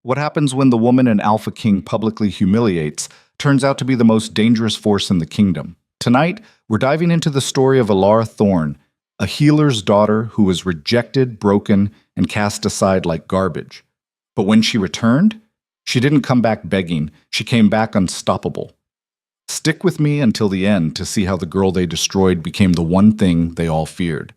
What happens when the woman an Alpha King publicly humiliates turns out to be the most dangerous force in the kingdom? Tonight, we're diving into the story of Alara Thorne, a healer's daughter who was rejected, broken, and cast aside like garbage. But when she returned, she didn't come back begging, she came back unstoppable. Stick with me until the end to see how the girl they destroyed became the one thing they all feared.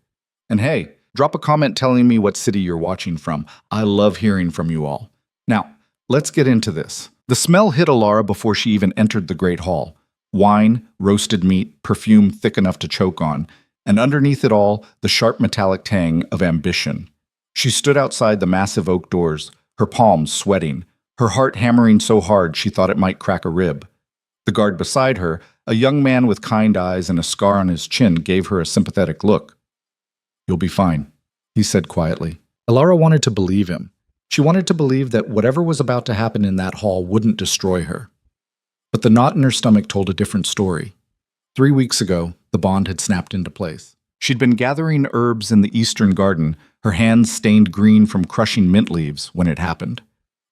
And hey, drop a comment telling me what city you're watching from. I love hearing from you all. Now, let's get into this. The smell hit Alara before she even entered the Great Hall. Wine, roasted meat, perfume thick enough to choke on, and underneath it all, the sharp metallic tang of ambition. She stood outside the massive oak doors, her palms sweating, her heart hammering so hard she thought it might crack a rib. The guard beside her, a young man with kind eyes and a scar on his chin, gave her a sympathetic look. "You'll be fine," he said quietly. Alara wanted to believe him. She wanted to believe that whatever was about to happen in that hall wouldn't destroy her. But the knot in her stomach told a different story. 3 weeks ago, the bond had snapped into place. She'd been gathering herbs in the eastern garden, her hands stained green from crushing mint leaves, when it happened.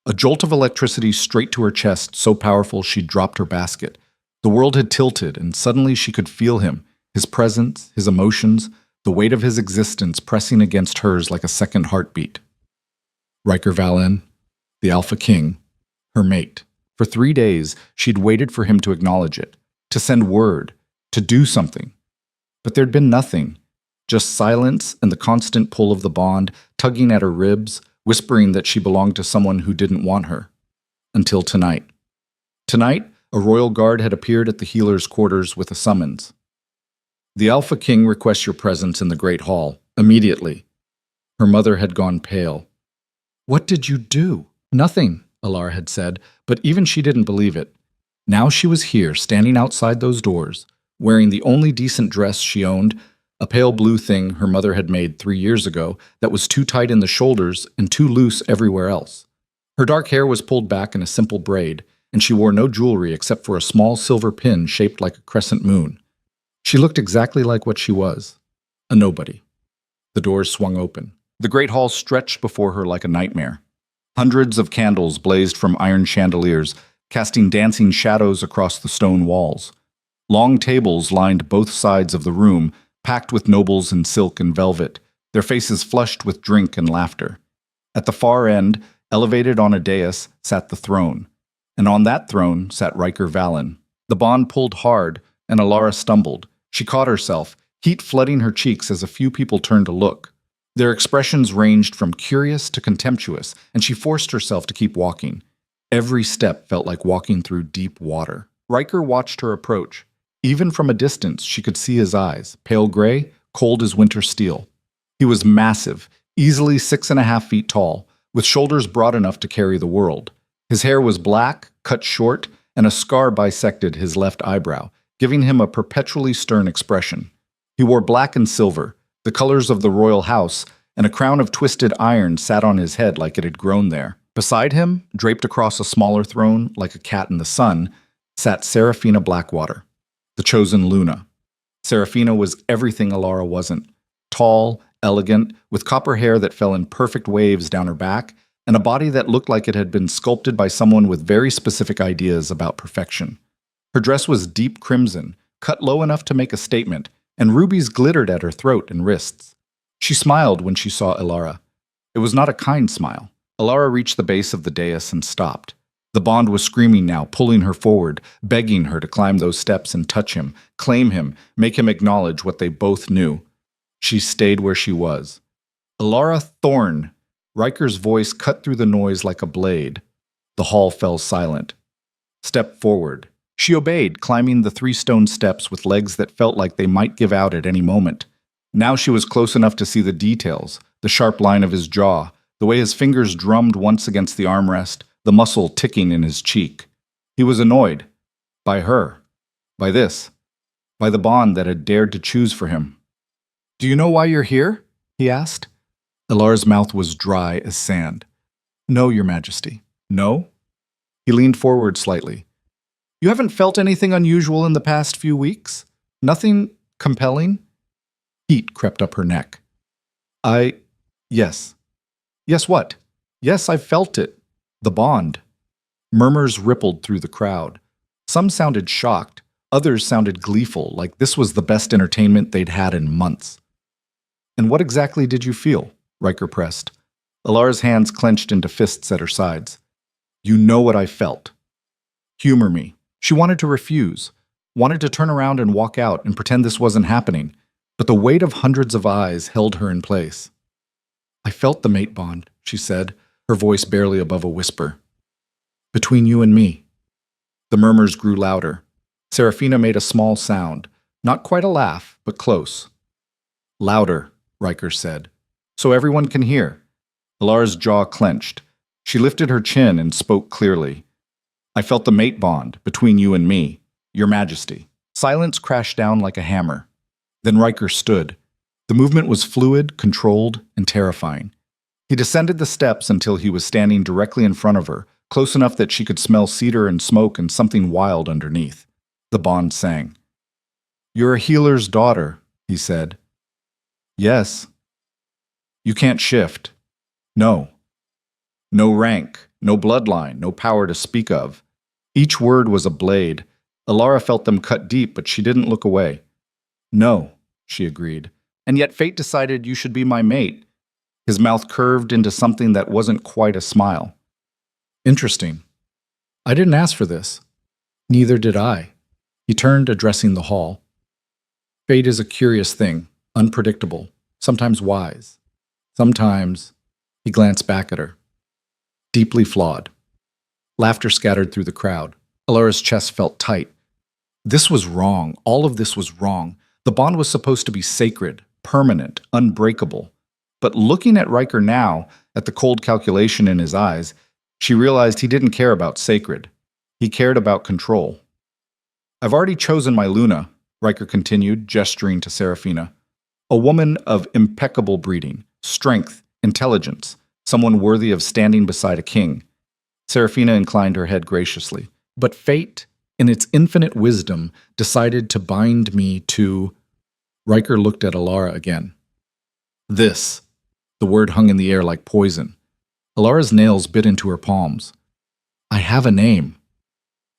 A jolt of electricity straight to her chest, so powerful she'd dropped her basket. The world had tilted, and suddenly she could feel him, his presence, his emotions, the weight of his existence pressing against hers like a second heartbeat. Riker Valen, the Alpha King, her mate. For 3 days, she'd waited for him to acknowledge it, to send word, to do something. But there'd been nothing, just silence and the constant pull of the bond, tugging at her ribs, whispering that she belonged to someone who didn't want her. Until tonight. Tonight, a royal guard had appeared at the healer's quarters with a summons. "The Alpha King requests your presence in the Great Hall, immediately." Her mother had gone pale. "What did you do?" "Nothing," Alara had said, but even she didn't believe it. Now she was here, standing outside those doors, wearing the only decent dress she owned, a pale blue thing her mother had made 3 years ago that was too tight in the shoulders and too loose everywhere else. Her dark hair was pulled back in a simple braid, and she wore no jewelry except for a small silver pin shaped like a crescent moon. She looked exactly like what she was, a nobody. The doors swung open. The great hall stretched before her like a nightmare. Hundreds of candles blazed from iron chandeliers, casting dancing shadows across the stone walls. Long tables lined both sides of the room, packed with nobles in silk and velvet, their faces flushed with drink and laughter. At the far end, elevated on a dais, sat the throne, and on that throne sat Riker Valen. The bond pulled hard, and Alara stumbled. She caught herself, heat flooding her cheeks as a few people turned to look. Their expressions ranged from curious to contemptuous, and she forced herself to keep walking. Every step felt like walking through deep water. Riker watched her approach. Even from a distance, she could see his eyes, pale gray, cold as winter steel. He was massive, easily 6.5 feet tall, with shoulders broad enough to carry the world. His hair was black, cut short, and a scar bisected his left eyebrow, giving him a perpetually stern expression. He wore black and silver, the colors of the royal house, and a crown of twisted iron sat on his head like it had grown there. Beside him, draped across a smaller throne, like a cat in the sun, sat Serafina Blackwater, the chosen Luna. Serafina was everything Alara wasn't. Tall, elegant, with copper hair that fell in perfect waves down her back, and a body that looked like it had been sculpted by someone with very specific ideas about perfection. Her dress was deep crimson, cut low enough to make a statement, and rubies glittered at her throat and wrists. She smiled when she saw Alara. It was not a kind smile. Alara reached the base of the dais and stopped. The bond was screaming now, pulling her forward, begging her to climb those steps and touch him, claim him, make him acknowledge what they both knew. She stayed where she was. "Alara Thorne!" Riker's voice cut through the noise like a blade. The hall fell silent. "Step forward." She obeyed, climbing the 3 stone steps with legs that felt like they might give out at any moment. Now she was close enough to see the details, the sharp line of his jaw, the way his fingers drummed once against the armrest, the muscle ticking in his cheek. He was annoyed. By her. By this. By the bond that had dared to choose for him. "Do you know why you're here?" he asked. Alara's mouth was dry as sand. "No, Your Majesty." "No?" He leaned forward slightly. "You haven't felt anything unusual in the past few weeks? Nothing compelling?" Heat crept up her neck. Yes. Yes what? Yes, I felt it. The bond. Murmurs rippled through the crowd. Some sounded shocked, others sounded gleeful, like this was the best entertainment they'd had in months. And what exactly did you feel? Riker pressed. Alara's hands clenched into fists at her sides. You know what I felt. Humor me. She wanted to refuse, wanted to turn around and walk out and pretend this wasn't happening, but the weight of hundreds of eyes held her in place. I felt the mate bond, she said, her voice barely above a whisper. Between you and me. The murmurs grew louder. Serafina made a small sound, not quite a laugh, but close. Louder, Riker said, so everyone can hear. Alara's jaw clenched. She lifted her chin and spoke clearly. I felt the mate bond between you and me, Your Majesty. Silence crashed down like a hammer. Then Riker stood. The movement was fluid, controlled, and terrifying. He descended the steps until he was standing directly in front of her, close enough that she could smell cedar and smoke and something wild underneath. The bond sang. You're a healer's daughter, he said. Yes. You can't shift. No. No rank, no bloodline, no power to speak of. Each word was a blade. Alara felt them cut deep, but she didn't look away. No, she agreed. And yet fate decided you should be my mate. His mouth curved into something that wasn't quite a smile. Interesting. I didn't ask for this. Neither did I. He turned, addressing the hall. Fate is a curious thing, unpredictable, sometimes wise. Sometimes, he glanced back at her. Deeply flawed. Laughter scattered through the crowd. Alara's chest felt tight. This was wrong. All of this was wrong. The bond was supposed to be sacred, permanent, unbreakable. But looking at Riker now, at the cold calculation in his eyes, she realized he didn't care about sacred. He cared about control. I've already chosen my Luna, Riker continued, gesturing to Serafina. A woman of impeccable breeding, strength, intelligence, someone worthy of standing beside a king. Serafina inclined her head graciously. But fate, in its infinite wisdom, decided to bind me to... Riker looked at Alara again. This. The word hung in the air like poison. Alara's nails bit into her palms. I have a name.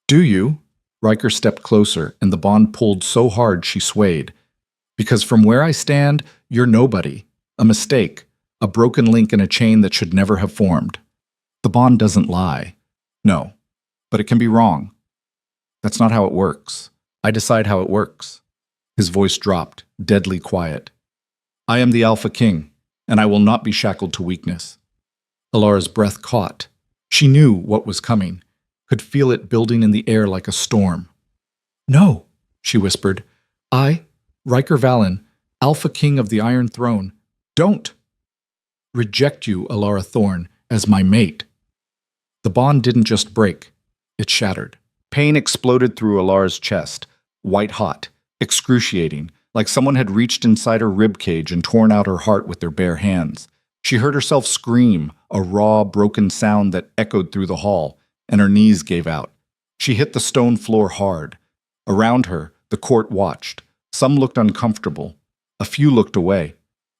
Do you? Riker stepped closer, and the bond pulled so hard she swayed. Because from where I stand, you're nobody. A mistake. A broken link in a chain that should never have formed. The bond doesn't lie. No. But it can be wrong. That's not how it works. I decide how it works. His voice dropped, deadly quiet. I am the Alpha King, and I will not be shackled to weakness. Alara's breath caught. She knew what was coming, could feel it building in the air like a storm. No, she whispered. I, Riker Vallon, Alpha King of the Iron Throne, don't reject you, Alara Thorne, as my mate. The bond didn't just break, it shattered. Pain exploded through Alara's chest, white hot, excruciating, like someone had reached inside her ribcage and torn out her heart with their bare hands. She heard herself scream, a raw, broken sound that echoed through the hall, and her knees gave out. She hit the stone floor hard. Around her, the court watched. Some looked uncomfortable. A few looked away,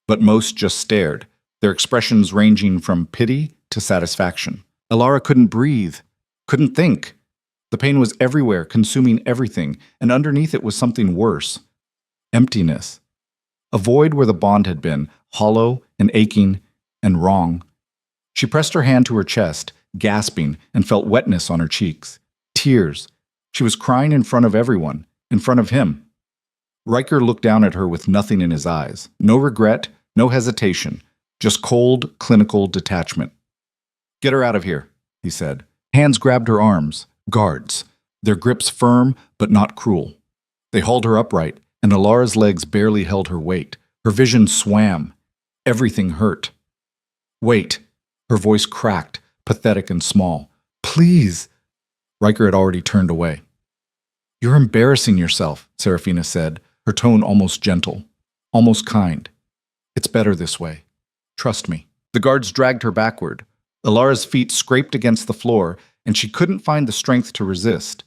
but most just stared, their expressions ranging from pity to satisfaction. Alara couldn't breathe, couldn't think. The pain was everywhere, consuming everything, and underneath it was something worse. Emptiness. A void where the bond had been, hollow and aching and wrong. She pressed her hand to her chest, gasping, and felt wetness on her cheeks. Tears. She was crying in front of everyone, in front of him. Riker looked down at her with nothing in his eyes. No regret, no hesitation, just cold, clinical detachment. Get her out of here, he said. Hands grabbed her arms, guards, their grips firm but not cruel. They hauled her upright, and Alara's legs barely held her weight. Her vision swam. Everything hurt. Wait. Her voice cracked, pathetic and small. Please. Riker had already turned away. You're embarrassing yourself, Serafina said, her tone almost gentle, almost kind. It's better this way. Trust me. The guards dragged her backward. Alara's feet scraped against the floor, and she couldn't find the strength to resist.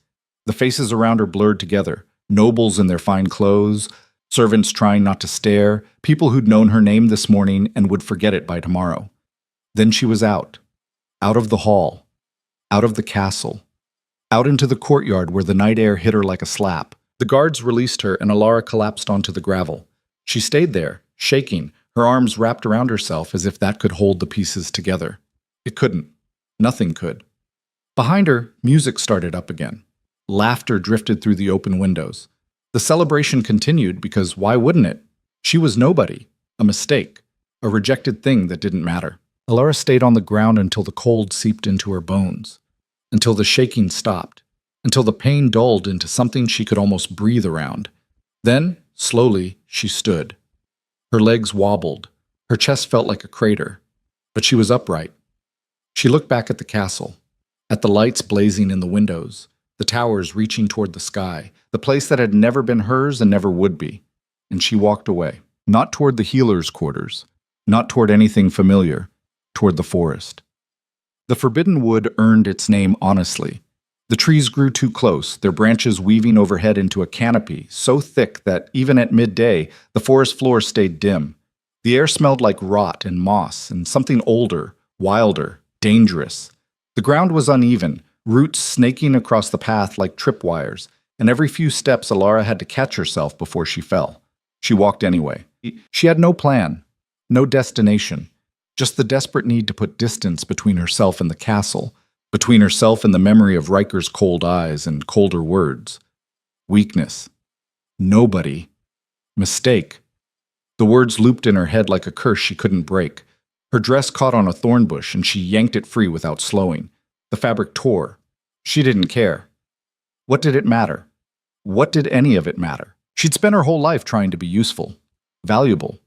The faces around her blurred together, nobles in their fine clothes, servants trying not to stare, people who'd known her name this morning and would forget it by tomorrow. Then she was out of the hall, out of the castle, out into the courtyard where the night air hit her like a slap. The guards released her, and Alara collapsed onto the gravel. She stayed there, shaking, her arms wrapped around herself as if that could hold the pieces together. It couldn't. Nothing could. Behind her, music started up again. Laughter drifted through the open windows. The celebration continued because why wouldn't it? She was nobody, a mistake, a rejected thing that didn't matter. Alara stayed on the ground until the cold seeped into her bones, until the shaking stopped, until the pain dulled into something she could almost breathe around. Then, slowly, she stood. Her legs wobbled. Her chest felt like a crater, but she was upright. She looked back at the castle, at the lights blazing in the windows, the towers reaching toward the sky, the place that had never been hers and never would be. And she walked away, not toward the healer's quarters, not toward anything familiar, toward the forest. The forbidden wood earned its name honestly. The trees grew too close, their branches weaving overhead into a canopy so thick that even at midday, the forest floor stayed dim. The air smelled like rot and moss and something older, wilder, dangerous. The ground was uneven, roots snaking across the path like tripwires, and every few steps Alara had to catch herself before she fell. She walked anyway. She had no plan, no destination, just the desperate need to put distance between herself and the castle, between herself and the memory of Riker's cold eyes and colder words. Weakness. Nobody. Mistake. The words looped in her head like a curse she couldn't break. Her dress caught on a thorn bush and she yanked it free without slowing. The fabric tore. She didn't care. What did it matter? What did any of it matter? She'd spent her whole life trying to be useful, valuable.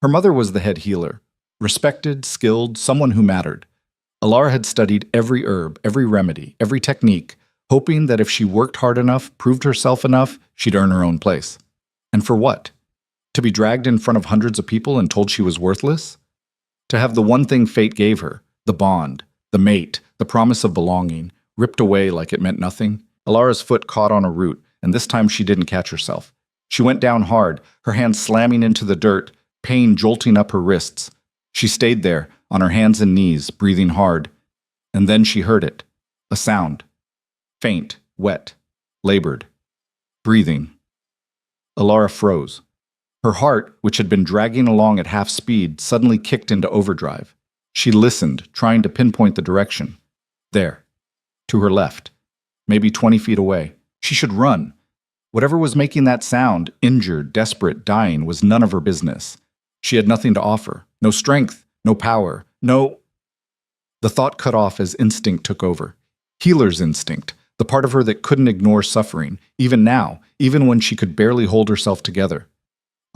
Her mother was the head healer, respected, skilled, someone who mattered. Alara had studied every herb, every remedy, every technique, hoping that if she worked hard enough, proved herself enough, she'd earn her own place. And for what? To be dragged in front of hundreds of people and told she was worthless? To have the one thing fate gave her, the bond, the mate, the promise of belonging, ripped away like it meant nothing? Alara's foot caught on a root, and this time she didn't catch herself. She went down hard, her hands slamming into the dirt, pain jolting up her wrists. She stayed there, on her hands and knees, breathing hard. And then she heard it. A sound. Faint, wet, labored. Breathing. Alara froze. Her heart, which had been dragging along at half speed, suddenly kicked into overdrive. She listened, trying to pinpoint the direction. There. To her left. Maybe 20 feet away. She should run. Whatever was making that sound, injured, desperate, dying, was none of her business. She had nothing to offer. No strength, no power, no... The thought cut off as instinct took over. Healer's instinct, the part of her that couldn't ignore suffering, even now, even when she could barely hold herself together.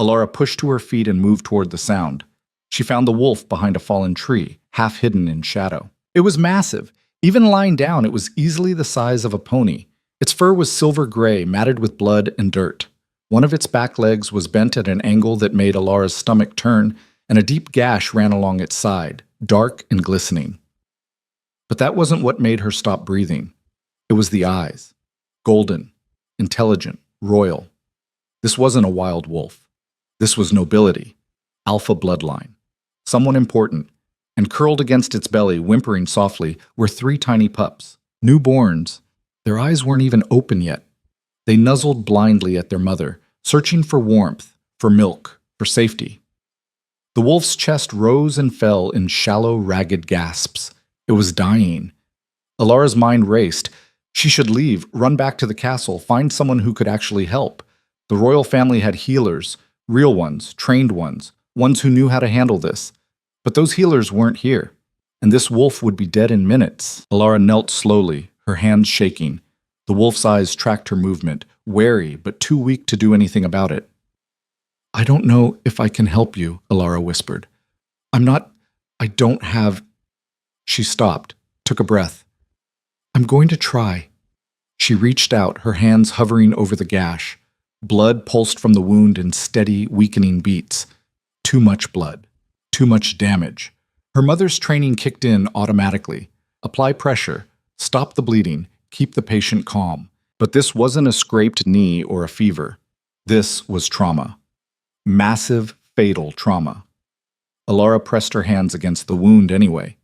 Alara pushed to her feet and moved toward the sound. She found the wolf behind a fallen tree, half hidden in shadow. It was massive. Even lying down, it was easily the size of a pony. Its fur was silver gray, matted with blood and dirt. One of its back legs was bent at an angle that made Alara's stomach turn, and a deep gash ran along its side, dark and glistening. But that wasn't what made her stop breathing. It was the eyes. Golden, intelligent, royal. This wasn't a wild wolf. This was nobility, alpha bloodline, someone important, and curled against its belly, whimpering softly, were 3 tiny pups, newborns. Their eyes weren't even open yet. They nuzzled blindly at their mother, searching for warmth, for milk, for safety. The wolf's chest rose and fell in shallow, ragged gasps. It was dying. Alara's mind raced. She should leave, run back to the castle, find someone who could actually help. The royal family had healers, real ones, trained ones who knew how to handle this. But those healers weren't here, and this wolf would be dead in minutes. Alara knelt slowly, her hands shaking. The wolf's eyes tracked her movement, wary but too weak to do anything about it. "I don't know if I can help you," Alara whispered. I don't have... She stopped, took a breath. "I'm going to try." She reached out, her hands hovering over the gash. Blood pulsed from the wound in steady, weakening beats. Too much blood. Too much damage. Her mother's training kicked in automatically. Apply pressure. Stop the bleeding. Keep the patient calm. But this wasn't a scraped knee or a fever. This was trauma. Massive, fatal trauma. Alara pressed her hands against the wound anyway.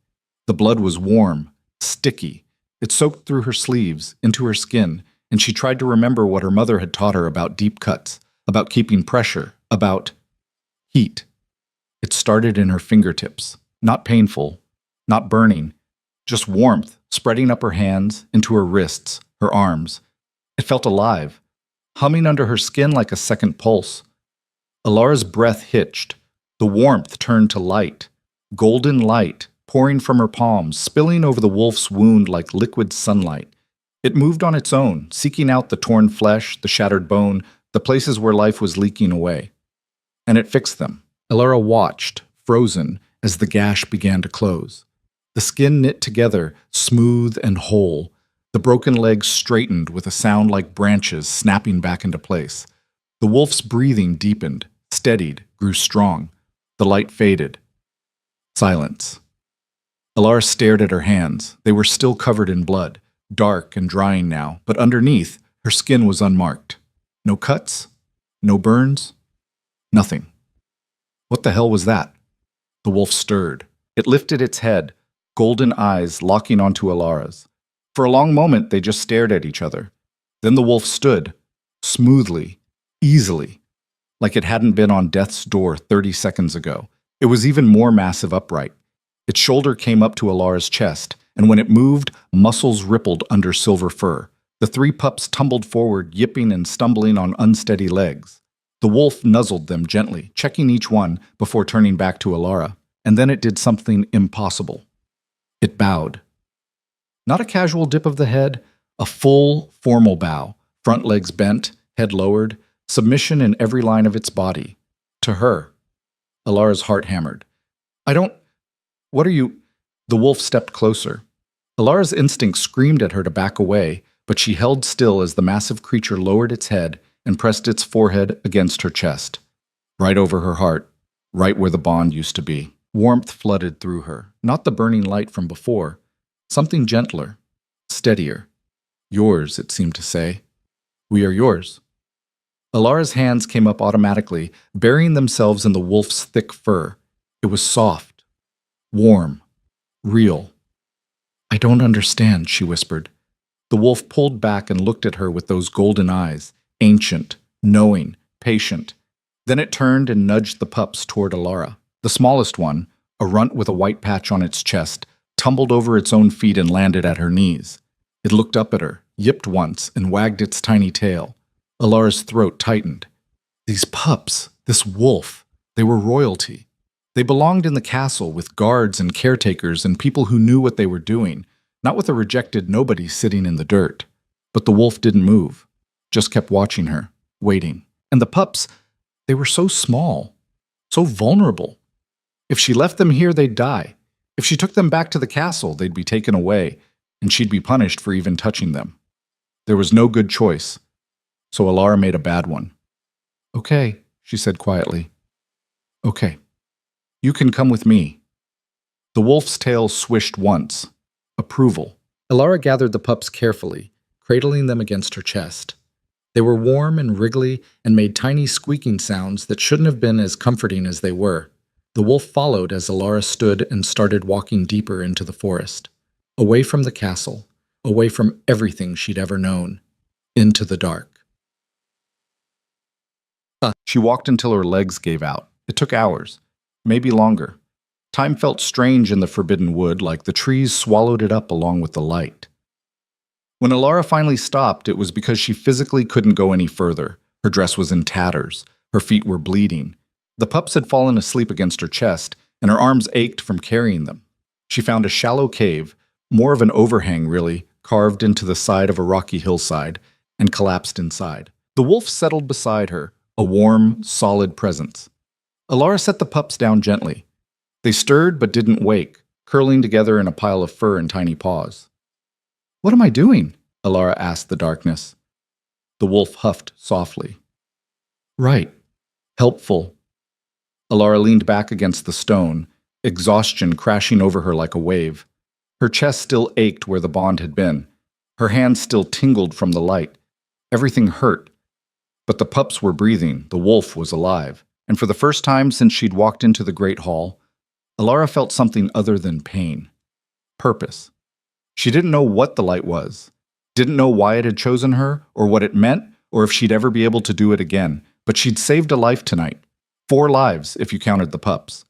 The blood was warm, sticky, It soaked through her sleeves, into her skin, and she tried to remember what her mother had taught her about deep cuts, about keeping pressure, about heat. It started in her fingertips, not painful, not burning, just warmth spreading up her hands, into her wrists, her arms. It felt alive, humming under her skin like a second pulse. Alara's breath hitched. The warmth turned to light, golden light, pouring from her palms, spilling over the wolf's wound like liquid sunlight. It moved on its own, seeking out the torn flesh, the shattered bone, the places where life was leaking away. And it fixed them. Alara watched, frozen, as the gash began to close. The skin knit together, smooth and whole. The broken legs straightened with a sound like branches snapping back into place. The wolf's breathing deepened, steadied, grew strong. The light faded. Silence. Alara stared at her hands. They were still covered in blood, dark and drying now, but underneath, her skin was unmarked. No cuts? No burns? Nothing. What the hell was that? The wolf stirred. It lifted its head, golden eyes locking onto Alara's. For a long moment, they just stared at each other. Then the wolf stood, smoothly, easily, like it hadn't been on death's door 30 seconds ago. It was even more massive upright. Its shoulder came up to Alara's chest, and when it moved, muscles rippled under silver fur. The three pups tumbled forward, yipping and stumbling on unsteady legs. The wolf nuzzled them gently, checking each one before turning back to Alara. And then it did something impossible. It bowed. Not a casual dip of the head, a full, formal bow, front legs bent, head lowered, submission in every line of its body. To her. Alara's heart hammered. What are you? The wolf stepped closer. Alara's instinct screamed at her to back away, but she held still as the massive creature lowered its head and pressed its forehead against her chest, right over her heart, right where the bond used to be. Warmth flooded through her, not the burning light from before, something gentler, steadier. Yours, it seemed to say. We are yours. Alara's hands came up automatically, burying themselves in the wolf's thick fur. It was soft, warm, real. I don't understand, she whispered. The wolf pulled back and looked at her with those golden eyes, ancient, knowing, patient. Then it turned and nudged the pups toward Alara. The smallest one, a runt with a white patch on its chest, tumbled over its own feet and landed at her knees. It looked up at her, yipped once, and wagged its tiny tail. Alara's throat tightened. These pups, this wolf, they were royalty. They belonged in the castle with guards and caretakers and people who knew what they were doing, not with a rejected nobody sitting in the dirt. But the wolf didn't move, just kept watching her, waiting. And the pups, they were so small, so vulnerable. If she left them here, they'd die. If she took them back to the castle, they'd be taken away, and she'd be punished for even touching them. There was no good choice, so Alara made a bad one. Okay, she said quietly. Okay. You can come with me. The wolf's tail swished once. Approval. Alara gathered the pups carefully, cradling them against her chest. They were warm and wriggly and made tiny squeaking sounds that shouldn't have been as comforting as they were. The wolf followed as Alara stood and started walking deeper into the forest, away from the castle, away from everything she'd ever known, into the dark. She walked until her legs gave out. It took hours, maybe longer. Time felt strange in the forbidden wood, like the trees swallowed it up along with the light. When Alara finally stopped, it was because she physically couldn't go any further. Her dress was in tatters. Her feet were bleeding. The pups had fallen asleep against her chest, and her arms ached from carrying them. She found a shallow cave, more of an overhang really, carved into the side of a rocky hillside, and collapsed inside. The wolf settled beside her, a warm, solid presence. Alara set the pups down gently. They stirred but didn't wake, curling together in a pile of fur and tiny paws. What am I doing? Alara asked the darkness. The wolf huffed softly. Right. Helpful. Alara leaned back against the stone, exhaustion crashing over her like a wave. Her chest still ached where the bond had been. Her hands still tingled from the light. Everything hurt. But the pups were breathing. The wolf was alive. And for the first time since she'd walked into the great hall, Alara felt something other than pain. Purpose. She didn't know what the light was, didn't know why it had chosen her, or what it meant, or if she'd ever be able to do it again. But she'd saved a life tonight. 4 lives, if you counted the pups.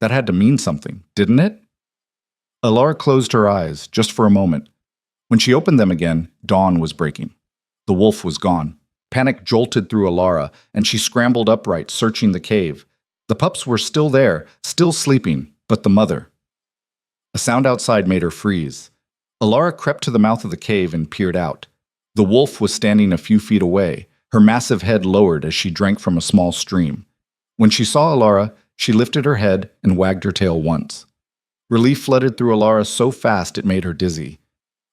That had to mean something, didn't it? Alara closed her eyes, just for a moment. When she opened them again, dawn was breaking. The wolf was gone. Panic jolted through Alara, and she scrambled upright, searching the cave. The pups were still there, still sleeping, but the mother. A sound outside made her freeze. Alara crept to the mouth of the cave and peered out. The wolf was standing a few feet away, her massive head lowered as she drank from a small stream. When she saw Alara, she lifted her head and wagged her tail once. Relief flooded through Alara so fast it made her dizzy.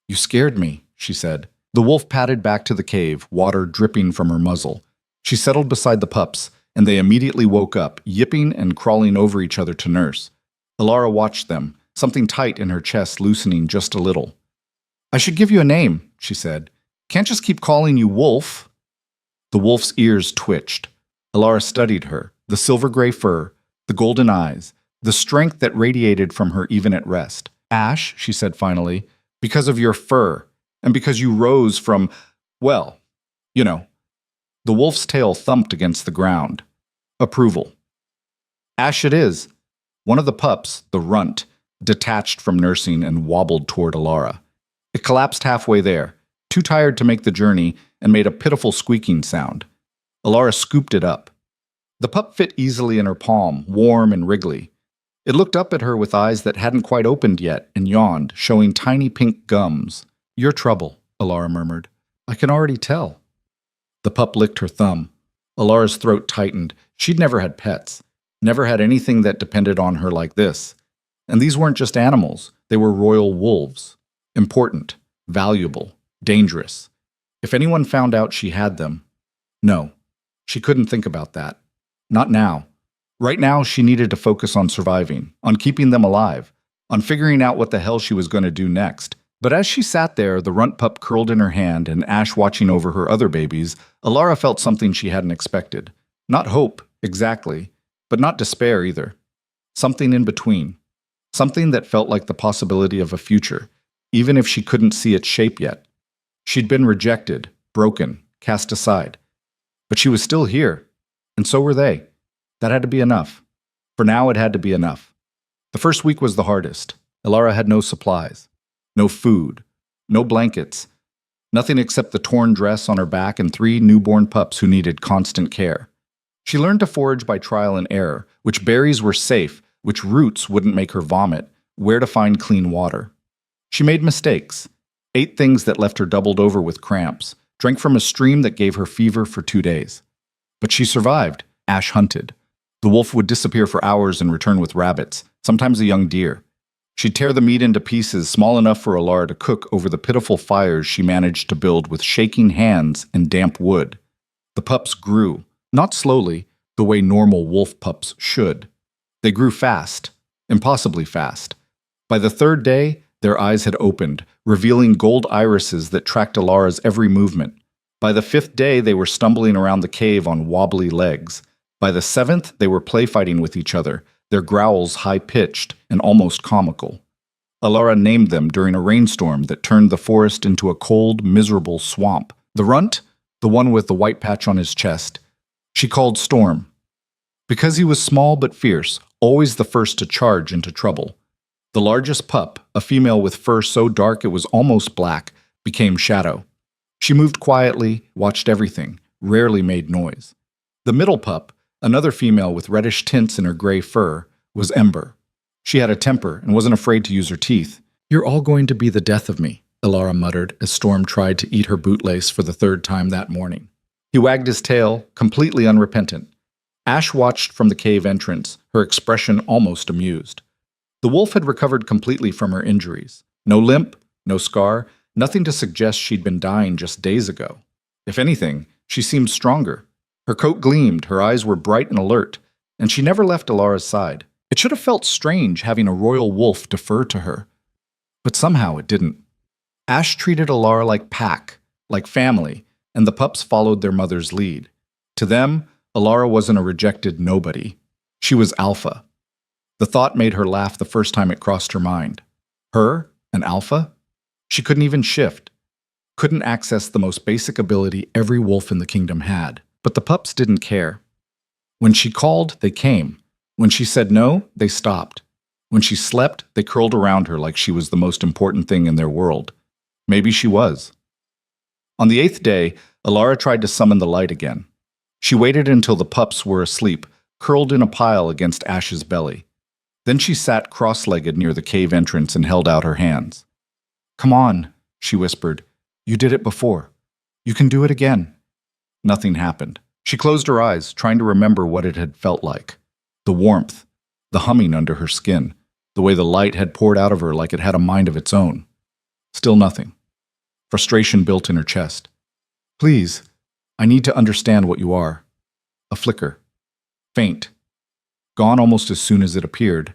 "You scared me," she said. The wolf padded back to the cave, water dripping from her muzzle. She settled beside the pups, and they immediately woke up, yipping and crawling over each other to nurse. Alara watched them, something tight in her chest loosening just a little. "I should give you a name," she said. "Can't just keep calling you Wolf." The wolf's ears twitched. Alara studied her, the silver-gray fur, the golden eyes, the strength that radiated from her even at rest. "Ash," she said finally, "because of your fur, and because you rose from, well, you know." The wolf's tail thumped against the ground. Approval. "Ash it is." One of the pups, the runt, detached from nursing and wobbled toward Alara. It collapsed halfway there, too tired to make the journey, and made a pitiful squeaking sound. Alara scooped it up. The pup fit easily in her palm, warm and wriggly. It looked up at her with eyes that hadn't quite opened yet and yawned, showing tiny pink gums. "Your trouble," Alara murmured. "I can already tell." The pup licked her thumb. Alara's throat tightened. She'd never had pets, never had anything that depended on her like this. And these weren't just animals, they were royal wolves. Important, valuable, dangerous. If anyone found out she had them, no, she couldn't think about that. Not now. Right now, she needed to focus on surviving, on keeping them alive, on figuring out what the hell she was going to do next. But as she sat there, the runt pup curled in her hand and Ash watching over her other babies, Alara felt something she hadn't expected. Not hope, exactly, but not despair either. Something in between. Something that felt like the possibility of a future, even if she couldn't see its shape yet. She'd been rejected, broken, cast aside. But she was still here, and so were they. That had to be enough. For now, it had to be enough. The first week was the hardest. Alara had no supplies. No food, no blankets, nothing except the torn dress on her back and 3 newborn pups who needed constant care. She learned to forage by trial and error, which berries were safe, which roots wouldn't make her vomit, where to find clean water. She made mistakes, ate things that left her doubled over with cramps, drank from a stream that gave her fever for 2 days. But she survived. Ash hunted. The wolf would disappear for hours and return with rabbits, sometimes a young deer. She'd tear the meat into pieces small enough for Alara to cook over the pitiful fires she managed to build with shaking hands and damp wood. The pups grew, not slowly, the way normal wolf pups should. They grew fast, impossibly fast. By the 3rd day, their eyes had opened, revealing gold irises that tracked Alara's every movement. By the 5th day, they were stumbling around the cave on wobbly legs. By the 7th, they were play-fighting with each other, their growls high-pitched and almost comical. Alara named them during a rainstorm that turned the forest into a cold, miserable swamp. The runt, the one with the white patch on his chest, she called Storm. Because he was small but fierce, always the first to charge into trouble. The largest pup, a female with fur so dark it was almost black, became Shadow. She moved quietly, watched everything, rarely made noise. The middle pup, another female with reddish tints in her gray fur, was Ember. She had a temper and wasn't afraid to use her teeth. "You're all going to be the death of me," Alara muttered as Storm tried to eat her bootlace for the 3rd time that morning. He wagged his tail, completely unrepentant. Ash watched from the cave entrance, her expression almost amused. The wolf had recovered completely from her injuries. No limp, no scar, nothing to suggest she'd been dying just days ago. If anything, she seemed stronger. Her coat gleamed, her eyes were bright and alert, and she never left Alara's side. It should have felt strange having a royal wolf defer to her. But somehow it didn't. Ash treated Alara like pack, like family, and the pups followed their mother's lead. To them, Alara wasn't a rejected nobody. She was alpha. The thought made her laugh the first time it crossed her mind. Her, an alpha? She couldn't even shift, couldn't access the most basic ability every wolf in the kingdom had. But the pups didn't care. When she called, they came. When she said no, they stopped. When she slept, they curled around her like she was the most important thing in their world. Maybe she was. On the 8th day, Alara tried to summon the light again. She waited until the pups were asleep, curled in a pile against Ash's belly. Then she sat cross-legged near the cave entrance and held out her hands. "Come on," she whispered. "You did it before. You can do it again." Nothing happened. She closed her eyes, trying to remember what it had felt like. The warmth, the humming under her skin, the way the light had poured out of her like it had a mind of its own. Still nothing. Frustration built in her chest. "Please, I need to understand what you are." A flicker. Faint. Gone almost as soon as it appeared,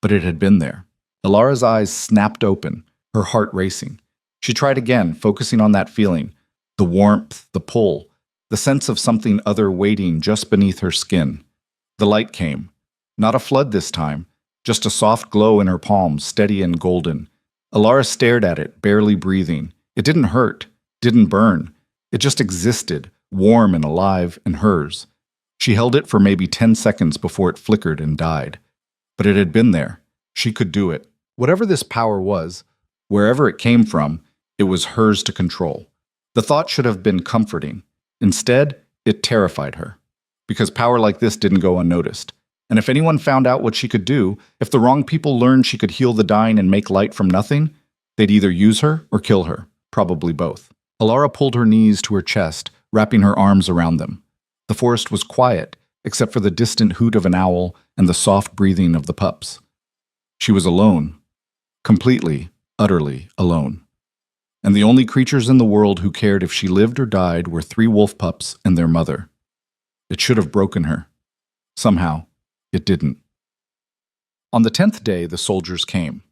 but it had been there. Alara's eyes snapped open, her heart racing. She tried again, focusing on that feeling, the warmth, the pull, the sense of something other waiting just beneath her skin. The light came. Not a flood this time, just a soft glow in her palms, steady and golden. Alara stared at it, barely breathing. It didn't hurt, didn't burn. It just existed, warm and alive, and hers. She held it for maybe 10 seconds before it flickered and died. But it had been there. She could do it. Whatever this power was, wherever it came from, it was hers to control. The thought should have been comforting. Instead, it terrified her. Because power like this didn't go unnoticed. And if anyone found out what she could do, if the wrong people learned she could heal the dying and make light from nothing, they'd either use her or kill her. Probably both. Alara pulled her knees to her chest, wrapping her arms around them. The forest was quiet, except for the distant hoot of an owl and the soft breathing of the pups. She was alone. Completely, utterly alone. And the only creatures in the world who cared if she lived or died were 3 wolf pups and their mother. It should have broken her. Somehow, it didn't. On the 10th day, the soldiers came.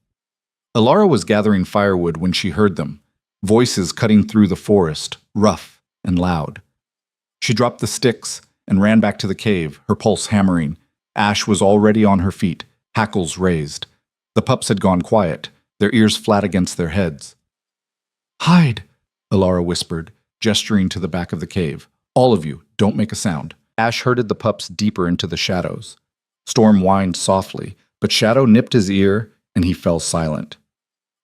Alara was gathering firewood when she heard them, voices cutting through the forest, rough and loud. She dropped the sticks and ran back to the cave, her pulse hammering. Ash was already on her feet, hackles raised. The pups had gone quiet, their ears flat against their heads. "Hide," Alara whispered, gesturing to the back of the cave. "All of you, don't make a sound." Ash herded the pups deeper into the shadows. Storm whined softly, but Shadow nipped his ear, and he fell silent.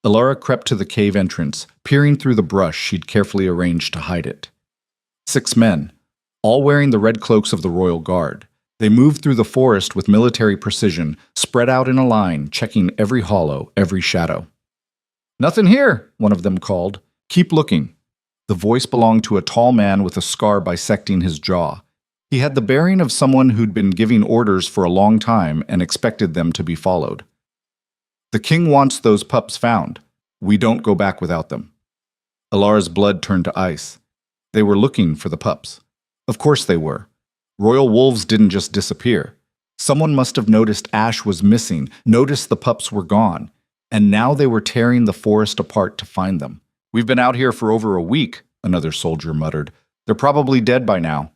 Alara crept to the cave entrance, peering through the brush she'd carefully arranged to hide it. 6 men, all wearing the red cloaks of the Royal Guard. They moved through the forest with military precision, spread out in a line, checking every hollow, every shadow. "Nothing here," one of them called. "Keep looking." The voice belonged to a tall man with a scar bisecting his jaw. He had the bearing of someone who'd been giving orders for a long time and expected them to be followed. "The king wants those pups found. We don't go back without them." Alara's blood turned to ice. They were looking for the pups. Of course they were. Royal wolves didn't just disappear. Someone must have noticed Ash was missing, noticed the pups were gone, and now they were tearing the forest apart to find them. "We've been out here for over a week," another soldier muttered. "They're probably dead by now."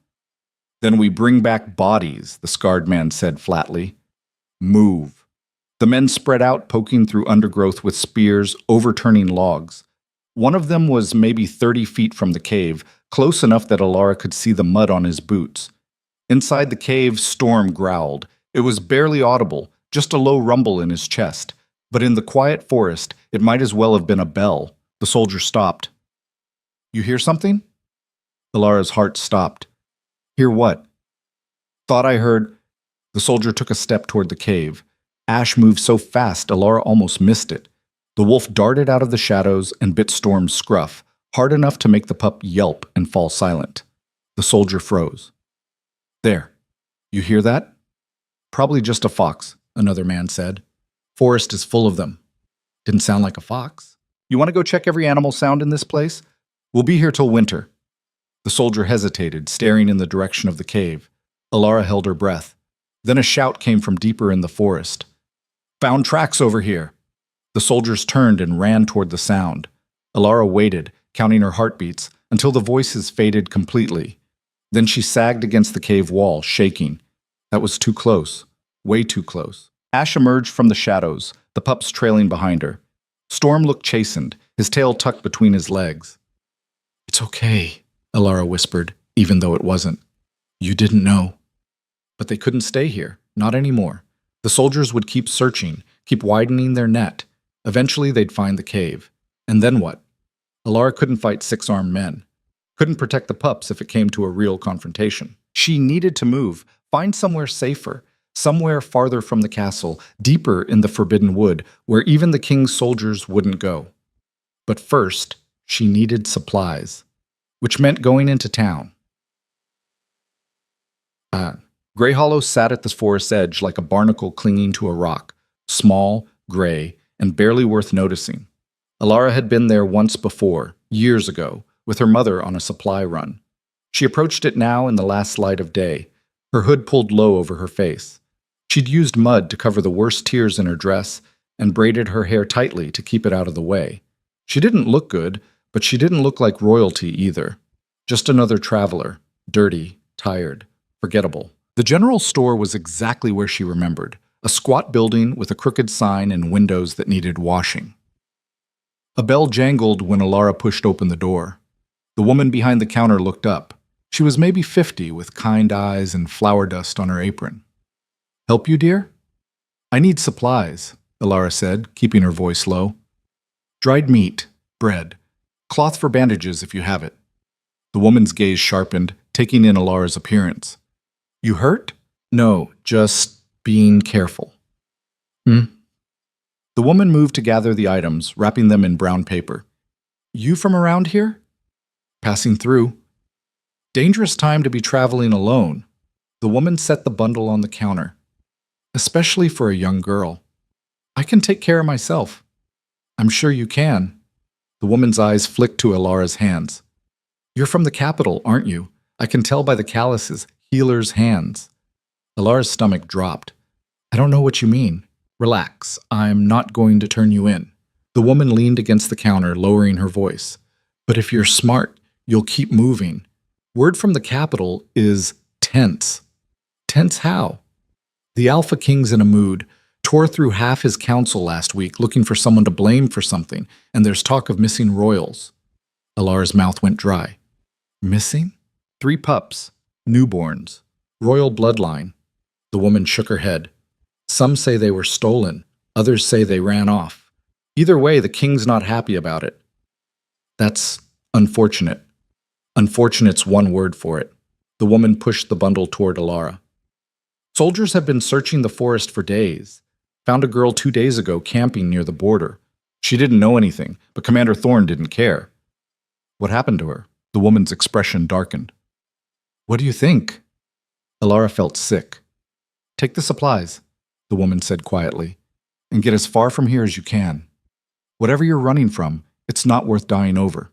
"Then we bring back bodies," the scarred man said flatly. "Move." The men spread out, poking through undergrowth with spears, overturning logs. One of them was maybe 30 feet from the cave, close enough that Alara could see the mud on his boots. Inside the cave, Storm growled. It was barely audible, just a low rumble in his chest. But in the quiet forest, it might as well have been a bell. The soldier stopped. "You hear something?" Alara's heart stopped. "Hear what?" "Thought I heard—" The soldier took a step toward the cave. Ash moved so fast, Alara almost missed it. The wolf darted out of the shadows and bit Storm's scruff, hard enough to make the pup yelp and fall silent. The soldier froze. "There. You hear that?" "Probably just a fox," another man said. "Forest is full of them." "Didn't sound like a fox." "You want to go check every animal sound in this place? We'll be here till winter." The soldier hesitated, staring in the direction of the cave. Alara held her breath. Then a shout came from deeper in the forest. "Found tracks over here." The soldiers turned and ran toward the sound. Alara waited, counting her heartbeats, until the voices faded completely. Then she sagged against the cave wall, shaking. That was too close. Way too close. Ash emerged from the shadows, the pups trailing behind her. Storm looked chastened, his tail tucked between his legs. "It's okay," Alara whispered, even though it wasn't. "You didn't know." But they couldn't stay here, not anymore. The soldiers would keep searching, keep widening their net. Eventually they'd find the cave. And then what? Alara couldn't fight 6-armed men. Couldn't protect the pups if it came to a real confrontation. She needed to move, find somewhere safer, somewhere farther from the castle, deeper in the Forbidden Wood, where even the king's soldiers wouldn't go. But first, she needed supplies, which meant going into town. Grey Hollow sat at the forest's edge like a barnacle clinging to a rock, small, gray, and barely worth noticing. Alara had been there once before, years ago, with her mother on a supply run. She approached it now in the last light of day, her hood pulled low over her face. She'd used mud to cover the worst tears in her dress and braided her hair tightly to keep it out of the way. She didn't look good, but she didn't look like royalty either. Just another traveler, dirty, tired, forgettable. The general store was exactly where she remembered, a squat building with a crooked sign and windows that needed washing. A bell jangled when Alara pushed open the door. The woman behind the counter looked up. She was maybe 50, with kind eyes and flour dust on her apron. "Help you, dear?" "I need supplies," Alara said, keeping her voice low. "Dried meat, bread, cloth for bandages if you have it." The woman's gaze sharpened, taking in Alara's appearance. "You hurt?" "No, just being careful." The woman moved to gather the items, wrapping them in brown paper. "You from around here?" "Passing through." "Dangerous time to be traveling alone." The woman set the bundle on the counter. "Especially for a young girl." "I can take care of myself." "I'm sure you can." The woman's eyes flicked to Alara's hands. "You're from the capital, aren't you? I can tell by the calluses. Healer's hands." Alara's stomach dropped. "I don't know what you mean." "Relax, I'm not going to turn you in." The woman leaned against the counter, lowering her voice. "But if you're smart, you'll keep moving. Word from the capital is tense." "Tense how?" "The Alpha King's in a mood. Tore through half his council last week looking for someone to blame for something, and there's talk of missing royals." Alara's mouth went dry. "Missing?" "3 pups. Newborns. Royal bloodline." The woman shook her head. "Some say they were stolen. Others say they ran off. Either way, the king's not happy about it." "That's unfortunate." "Unfortunate's one word for it." The woman pushed the bundle toward Alara. "Soldiers have been searching the forest for days. Found a girl 2 days ago camping near the border. She didn't know anything, but Commander Thorne didn't care." "What happened to her?" The woman's expression darkened. "What do you think?" Alara felt sick. "Take the supplies," the woman said quietly, "and get as far from here as you can. Whatever you're running from, it's not worth dying over."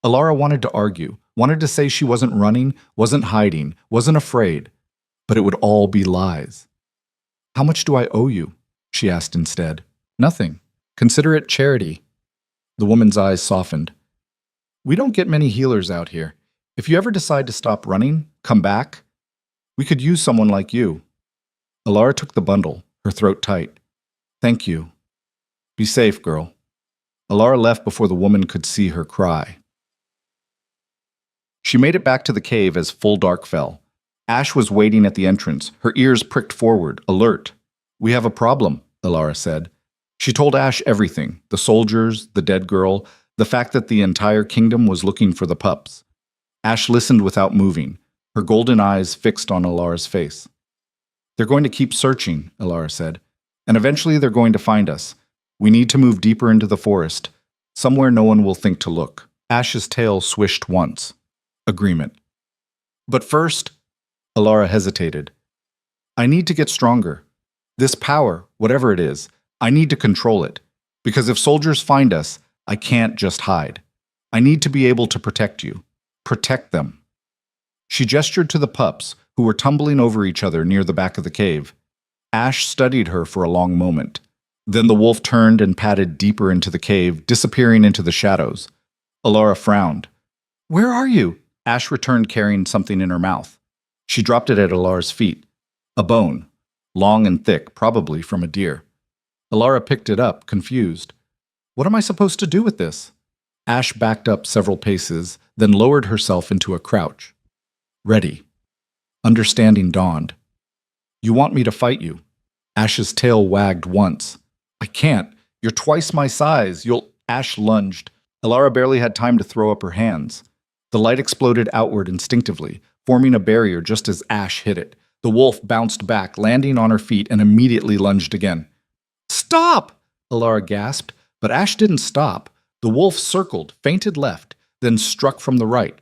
Alara wanted to argue, wanted to say she wasn't running, wasn't hiding, wasn't afraid, but it would all be lies. "How much do I owe you?" she asked instead. "Nothing. Consider it charity." The woman's eyes softened. "We don't get many healers out here. If you ever decide to stop running, come back, we could use someone like you." Alara took the bundle, her throat tight. "Thank you. Be safe, girl." Alara left before the woman could see her cry. She made it back to the cave as full dark fell. Ash was waiting at the entrance, her ears pricked forward, alert. "We have a problem," Alara said. She told Ash everything, the soldiers, the dead girl, the fact that the entire kingdom was looking for the pups. Ash listened without moving, her golden eyes fixed on Alara's face. "They're going to keep searching," Alara said, "and eventually they're going to find us. We need to move deeper into the forest, somewhere no one will think to look." Ash's tail swished once. Agreement. "But first," Alara hesitated, "I need to get stronger. This power, whatever it is, I need to control it. Because if soldiers find us, I can't just hide. I need to be able to protect you. Protect them." She gestured to the pups, who were tumbling over each other near the back of the cave. Ash studied her for a long moment. Then the wolf turned and padded deeper into the cave, disappearing into the shadows. Alara frowned. "Where are you?" Ash returned carrying something in her mouth. She dropped it at Alara's feet. A bone, long and thick, probably from a deer. Alara picked it up, confused. What am I supposed to do with this? Ash backed up several paces, then lowered herself into a crouch. Ready. Understanding dawned. You want me to fight you? Ash's tail wagged once. I can't. You're twice my size. Ash lunged. Alara barely had time to throw up her hands. The light exploded outward instinctively, forming a barrier just as Ash hit it. The wolf bounced back, landing on her feet, and immediately lunged again. Stop! Alara gasped, but Ash didn't stop. The wolf circled, feinted left, then struck from the right.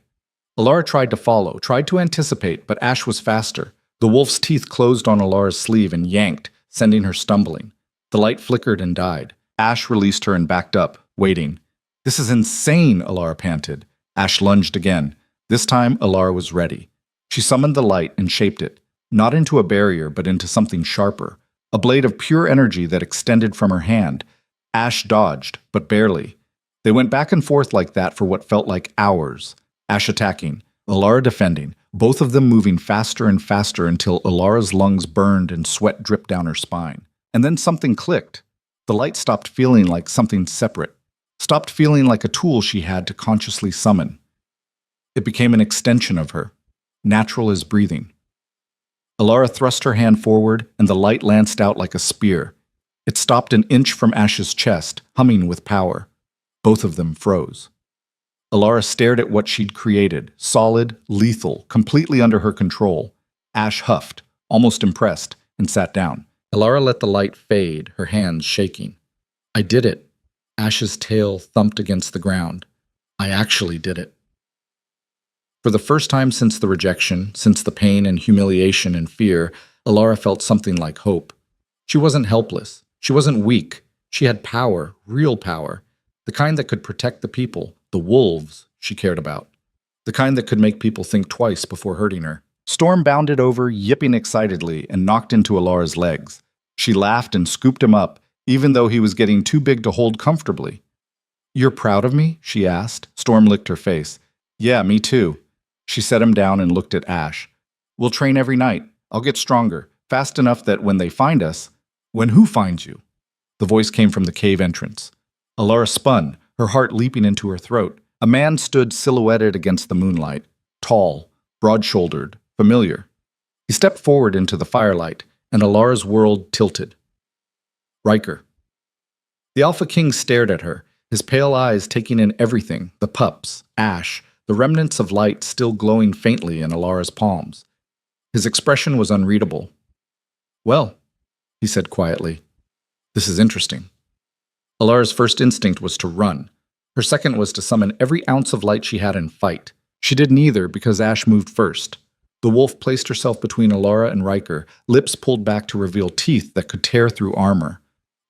Alara tried to follow, tried to anticipate, but Ash was faster. The wolf's teeth closed on Alara's sleeve and yanked, sending her stumbling. The light flickered and died. Ash released her and backed up, waiting. This is insane, Alara panted. Ash lunged again. This time, Alara was ready. She summoned the light and shaped it, not into a barrier, but into something sharper, a blade of pure energy that extended from her hand. Ash dodged, but barely. They went back and forth like that for what felt like hours. Ash attacking, Alara defending, both of them moving faster and faster until Alara's lungs burned and sweat dripped down her spine. And then something clicked. The light stopped feeling like something separate, stopped feeling like a tool she had to consciously summon. It became an extension of her, natural as breathing. Alara thrust her hand forward, and the light lanced out like a spear. It stopped an inch from Ash's chest, humming with power. Both of them froze. Alara stared at what she'd created, solid, lethal, completely under her control. Ash huffed, almost impressed, and sat down. Alara let the light fade, her hands shaking. I did it. Ash's tail thumped against the ground. I actually did it. For the first time since the rejection, since the pain and humiliation and fear, Alara felt something like hope. She wasn't helpless. She wasn't weak. She had power, real power, the kind that could protect the people, the wolves she cared about, the kind that could make people think twice before hurting her. Storm bounded over, yipping excitedly, and knocked into Alara's legs. She laughed and scooped him up, even though he was getting too big to hold comfortably. You're proud of me? She asked. Storm licked her face. Yeah, me too. She set him down and looked at Ash. We'll train every night. I'll get stronger, fast enough that when they find us... When who finds you? The voice came from the cave entrance. Alara spun, her heart leaping into her throat. A man stood silhouetted against the moonlight, tall, broad-shouldered, familiar. He stepped forward into the firelight, and Alara's world tilted. Riker. The Alpha King stared at her, his pale eyes taking in everything, the pups, Ash, the remnants of light still glowing faintly in Alara's palms. His expression was unreadable. Well, he said quietly, this is interesting. Alara's first instinct was to run. Her second was to summon every ounce of light she had and fight. She did neither because Ash moved first. The wolf placed herself between Alara and Riker, lips pulled back to reveal teeth that could tear through armor.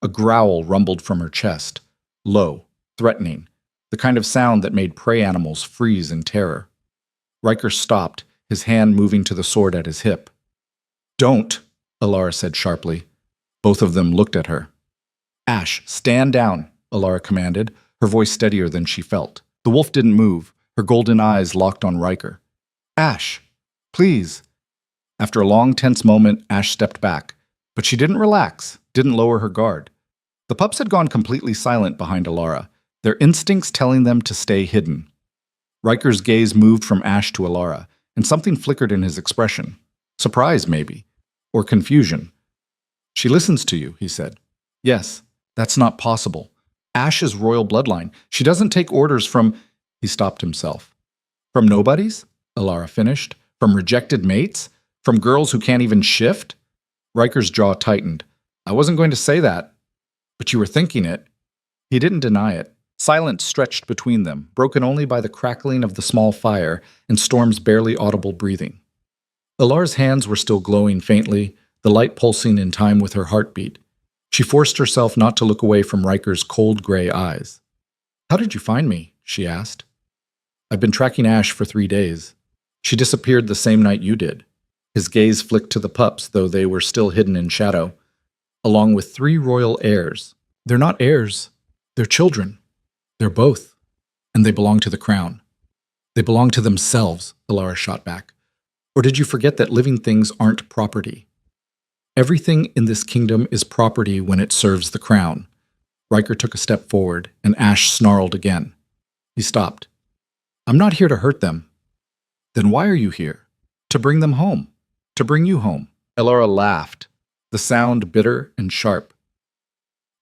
A growl rumbled from her chest, low, threatening, the kind of sound that made prey animals freeze in terror. Riker stopped, his hand moving to the sword at his hip. Don't, Alara said sharply. Both of them looked at her. Ash, stand down, Alara commanded, her voice steadier than she felt. The wolf didn't move, her golden eyes locked on Riker. Ash, please. After a long, tense moment, Ash stepped back. But she didn't relax, didn't lower her guard. The pups had gone completely silent behind Alara, their instincts telling them to stay hidden. Riker's gaze moved from Ash to Alara, and something flickered in his expression. Surprise, maybe. Or confusion. She listens to you, he said. Yes, that's not possible. Ash is royal bloodline. She doesn't take orders from... He stopped himself. From nobodies? Alara finished. From rejected mates? From girls who can't even shift? Riker's jaw tightened. I wasn't going to say that. But you were thinking it. He didn't deny it. Silence stretched between them, broken only by the crackling of the small fire and Storm's barely audible breathing. Alara's hands were still glowing faintly, the light pulsing in time with her heartbeat. She forced herself not to look away from Riker's cold gray eyes. How did you find me? She asked. I've been tracking Ash for 3 days. She disappeared the same night you did. His gaze flicked to the pups, though they were still hidden in shadow, along with 3 royal heirs. They're not heirs. They're children. They're both. And they belong to the crown. They belong to themselves, Alara shot back. Or did you forget that living things aren't property? Everything in this kingdom is property when it serves the crown. Riker took a step forward, and Ash snarled again. He stopped. I'm not here to hurt them. Then why are you here? To bring them home. To bring you home. Elara laughed, the sound bitter and sharp.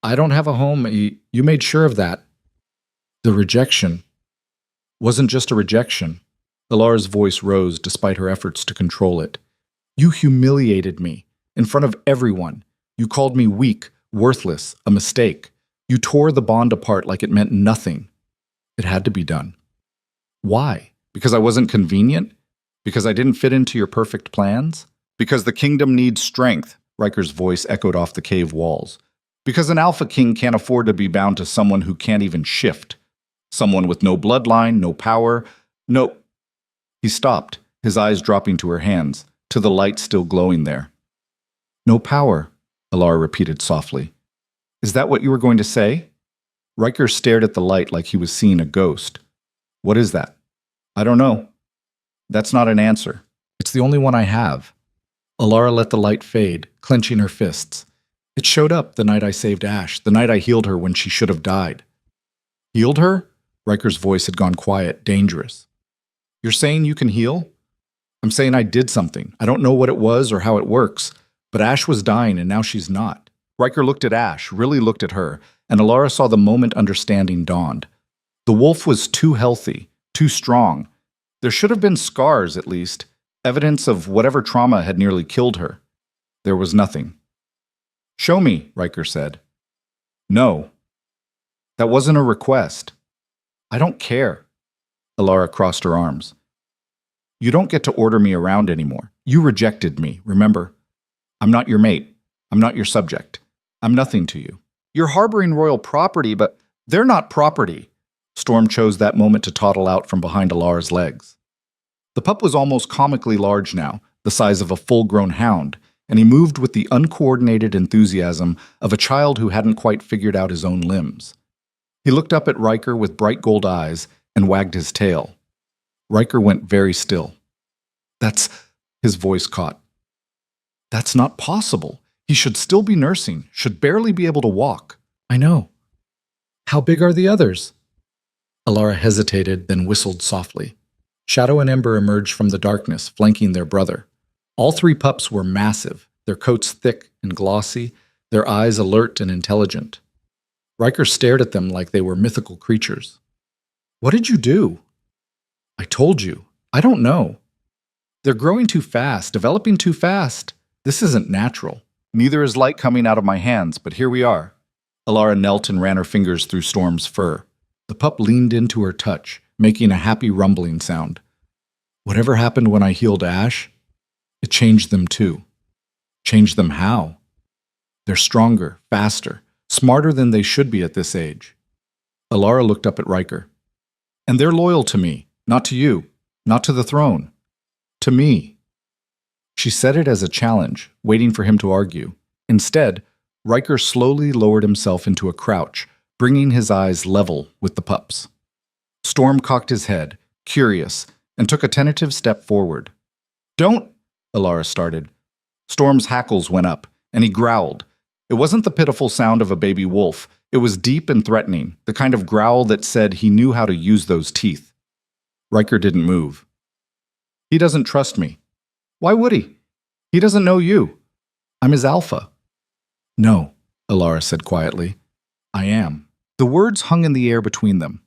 I don't have a home. You made sure of that. The rejection wasn't just a rejection. Elara's voice rose despite her efforts to control it. You humiliated me in front of everyone. You called me weak, worthless, a mistake. You tore the bond apart like it meant nothing. It had to be done. Why? Because I wasn't convenient? Because I didn't fit into your perfect plans? Because the kingdom needs strength, Riker's voice echoed off the cave walls. Because an Alpha King can't afford to be bound to someone who can't even shift. Someone with no bloodline, no power, no... He stopped, his eyes dropping to her hands, to the light still glowing there. No power, Elara repeated softly. Is that what you were going to say? Riker stared at the light like he was seeing a ghost. What is that? I don't know. That's not an answer. It's the only one I have. Elara let the light fade, clenching her fists. It showed up the night I saved Ash, the night I healed her when she should have died. Healed her? Riker's voice had gone quiet, dangerous. You're saying you can heal? I'm saying I did something. I don't know what it was or how it works, but Ash was dying and now she's not. Riker looked at Ash, really looked at her, and Elara saw the moment understanding dawned. The wolf was too healthy, too strong. There should have been scars, at least, evidence of whatever trauma had nearly killed her. There was nothing. Show me, Riker said. No. That wasn't a request. I don't care. Elara crossed her arms. You don't get to order me around anymore. You rejected me, remember? I'm not your mate. I'm not your subject. I'm nothing to you. You're harboring royal property, but they're not property. Storm chose that moment to toddle out from behind Alara's legs. The pup was almost comically large now, the size of a full-grown hound, and he moved with the uncoordinated enthusiasm of a child who hadn't quite figured out his own limbs. He looked up at Riker with bright gold eyes and wagged his tail. Riker went very still. His voice caught. That's not possible. He should still be nursing, should barely be able to walk. I know. How big are the others? Elara hesitated, then whistled softly. Shadow and Ember emerged from the darkness, flanking their brother. All three pups were massive, their coats thick and glossy, their eyes alert and intelligent. Riker stared at them like they were mythical creatures. What did you do? I told you. I don't know. They're growing too fast, developing too fast. This isn't natural. Neither is light coming out of my hands, but here we are. Elara knelt and ran her fingers through Storm's fur. The pup leaned into her touch, making a happy rumbling sound. Whatever happened when I healed Ash, it changed them too. Changed them how? They're stronger, faster, smarter than they should be at this age. Elara looked up at Riker. And they're loyal to me, not to you, not to the throne. To me. She said it as a challenge, waiting for him to argue. Instead, Riker slowly lowered himself into a crouch, bringing his eyes level with the pups. Storm cocked his head, curious, and took a tentative step forward. Don't, Elara started. Storm's hackles went up, and he growled. It wasn't the pitiful sound of a baby wolf. It was deep and threatening, the kind of growl that said he knew how to use those teeth. Riker didn't move. He doesn't trust me. Why would he? He doesn't know you. I'm his alpha. No, Elara said quietly. I am. The words hung in the air between them.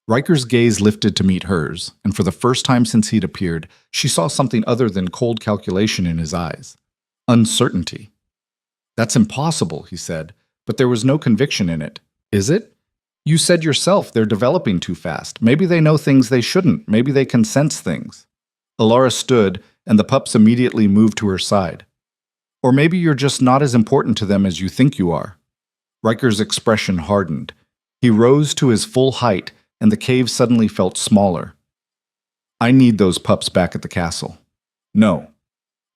Riker's gaze lifted to meet hers, and for the first time since he'd appeared, she saw something other than cold calculation in his eyes. Uncertainty. That's impossible, he said, but there was no conviction in it. Is it? You said yourself they're developing too fast. Maybe they know things they shouldn't. Maybe they can sense things. Elara stood, and the pups immediately moved to her side. Or maybe you're just not as important to them as you think you are. Riker's expression hardened. He rose to his full height, and the cave suddenly felt smaller. I need those pups back at the castle. No.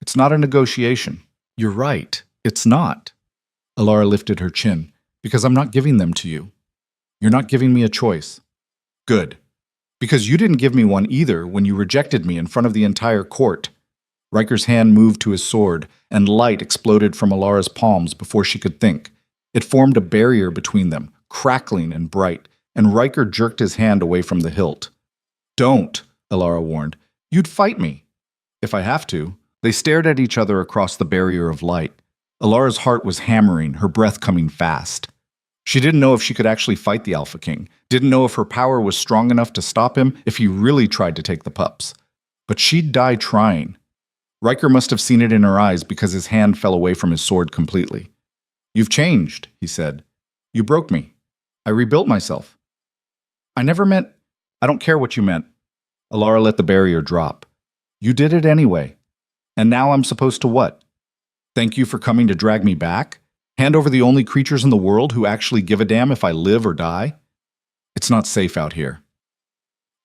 It's not a negotiation. You're right. It's not. Elara lifted her chin. Because I'm not giving them to you. You're not giving me a choice. Good. Because you didn't give me one either when you rejected me in front of the entire court. Riker's hand moved to his sword, and light exploded from Alara's palms before she could think. It formed a barrier between them, crackling and bright, and Riker jerked his hand away from the hilt. "Don't," Alara warned. "You'd fight me." "If I have to." They stared at each other across the barrier of light. Alara's heart was hammering, her breath coming fast. She didn't know if she could actually fight the Alpha King, didn't know if her power was strong enough to stop him if he really tried to take the pups. But she'd die trying. Riker must have seen it in her eyes because his hand fell away from his sword completely. "You've changed," he said. "You broke me. I rebuilt myself." "I never meant—" "I don't care what you meant." Alara let the barrier drop. "You did it anyway. And now I'm supposed to what? Thank you for coming to drag me back? Hand over the only creatures in the world who actually give a damn if I live or die? It's not safe out here.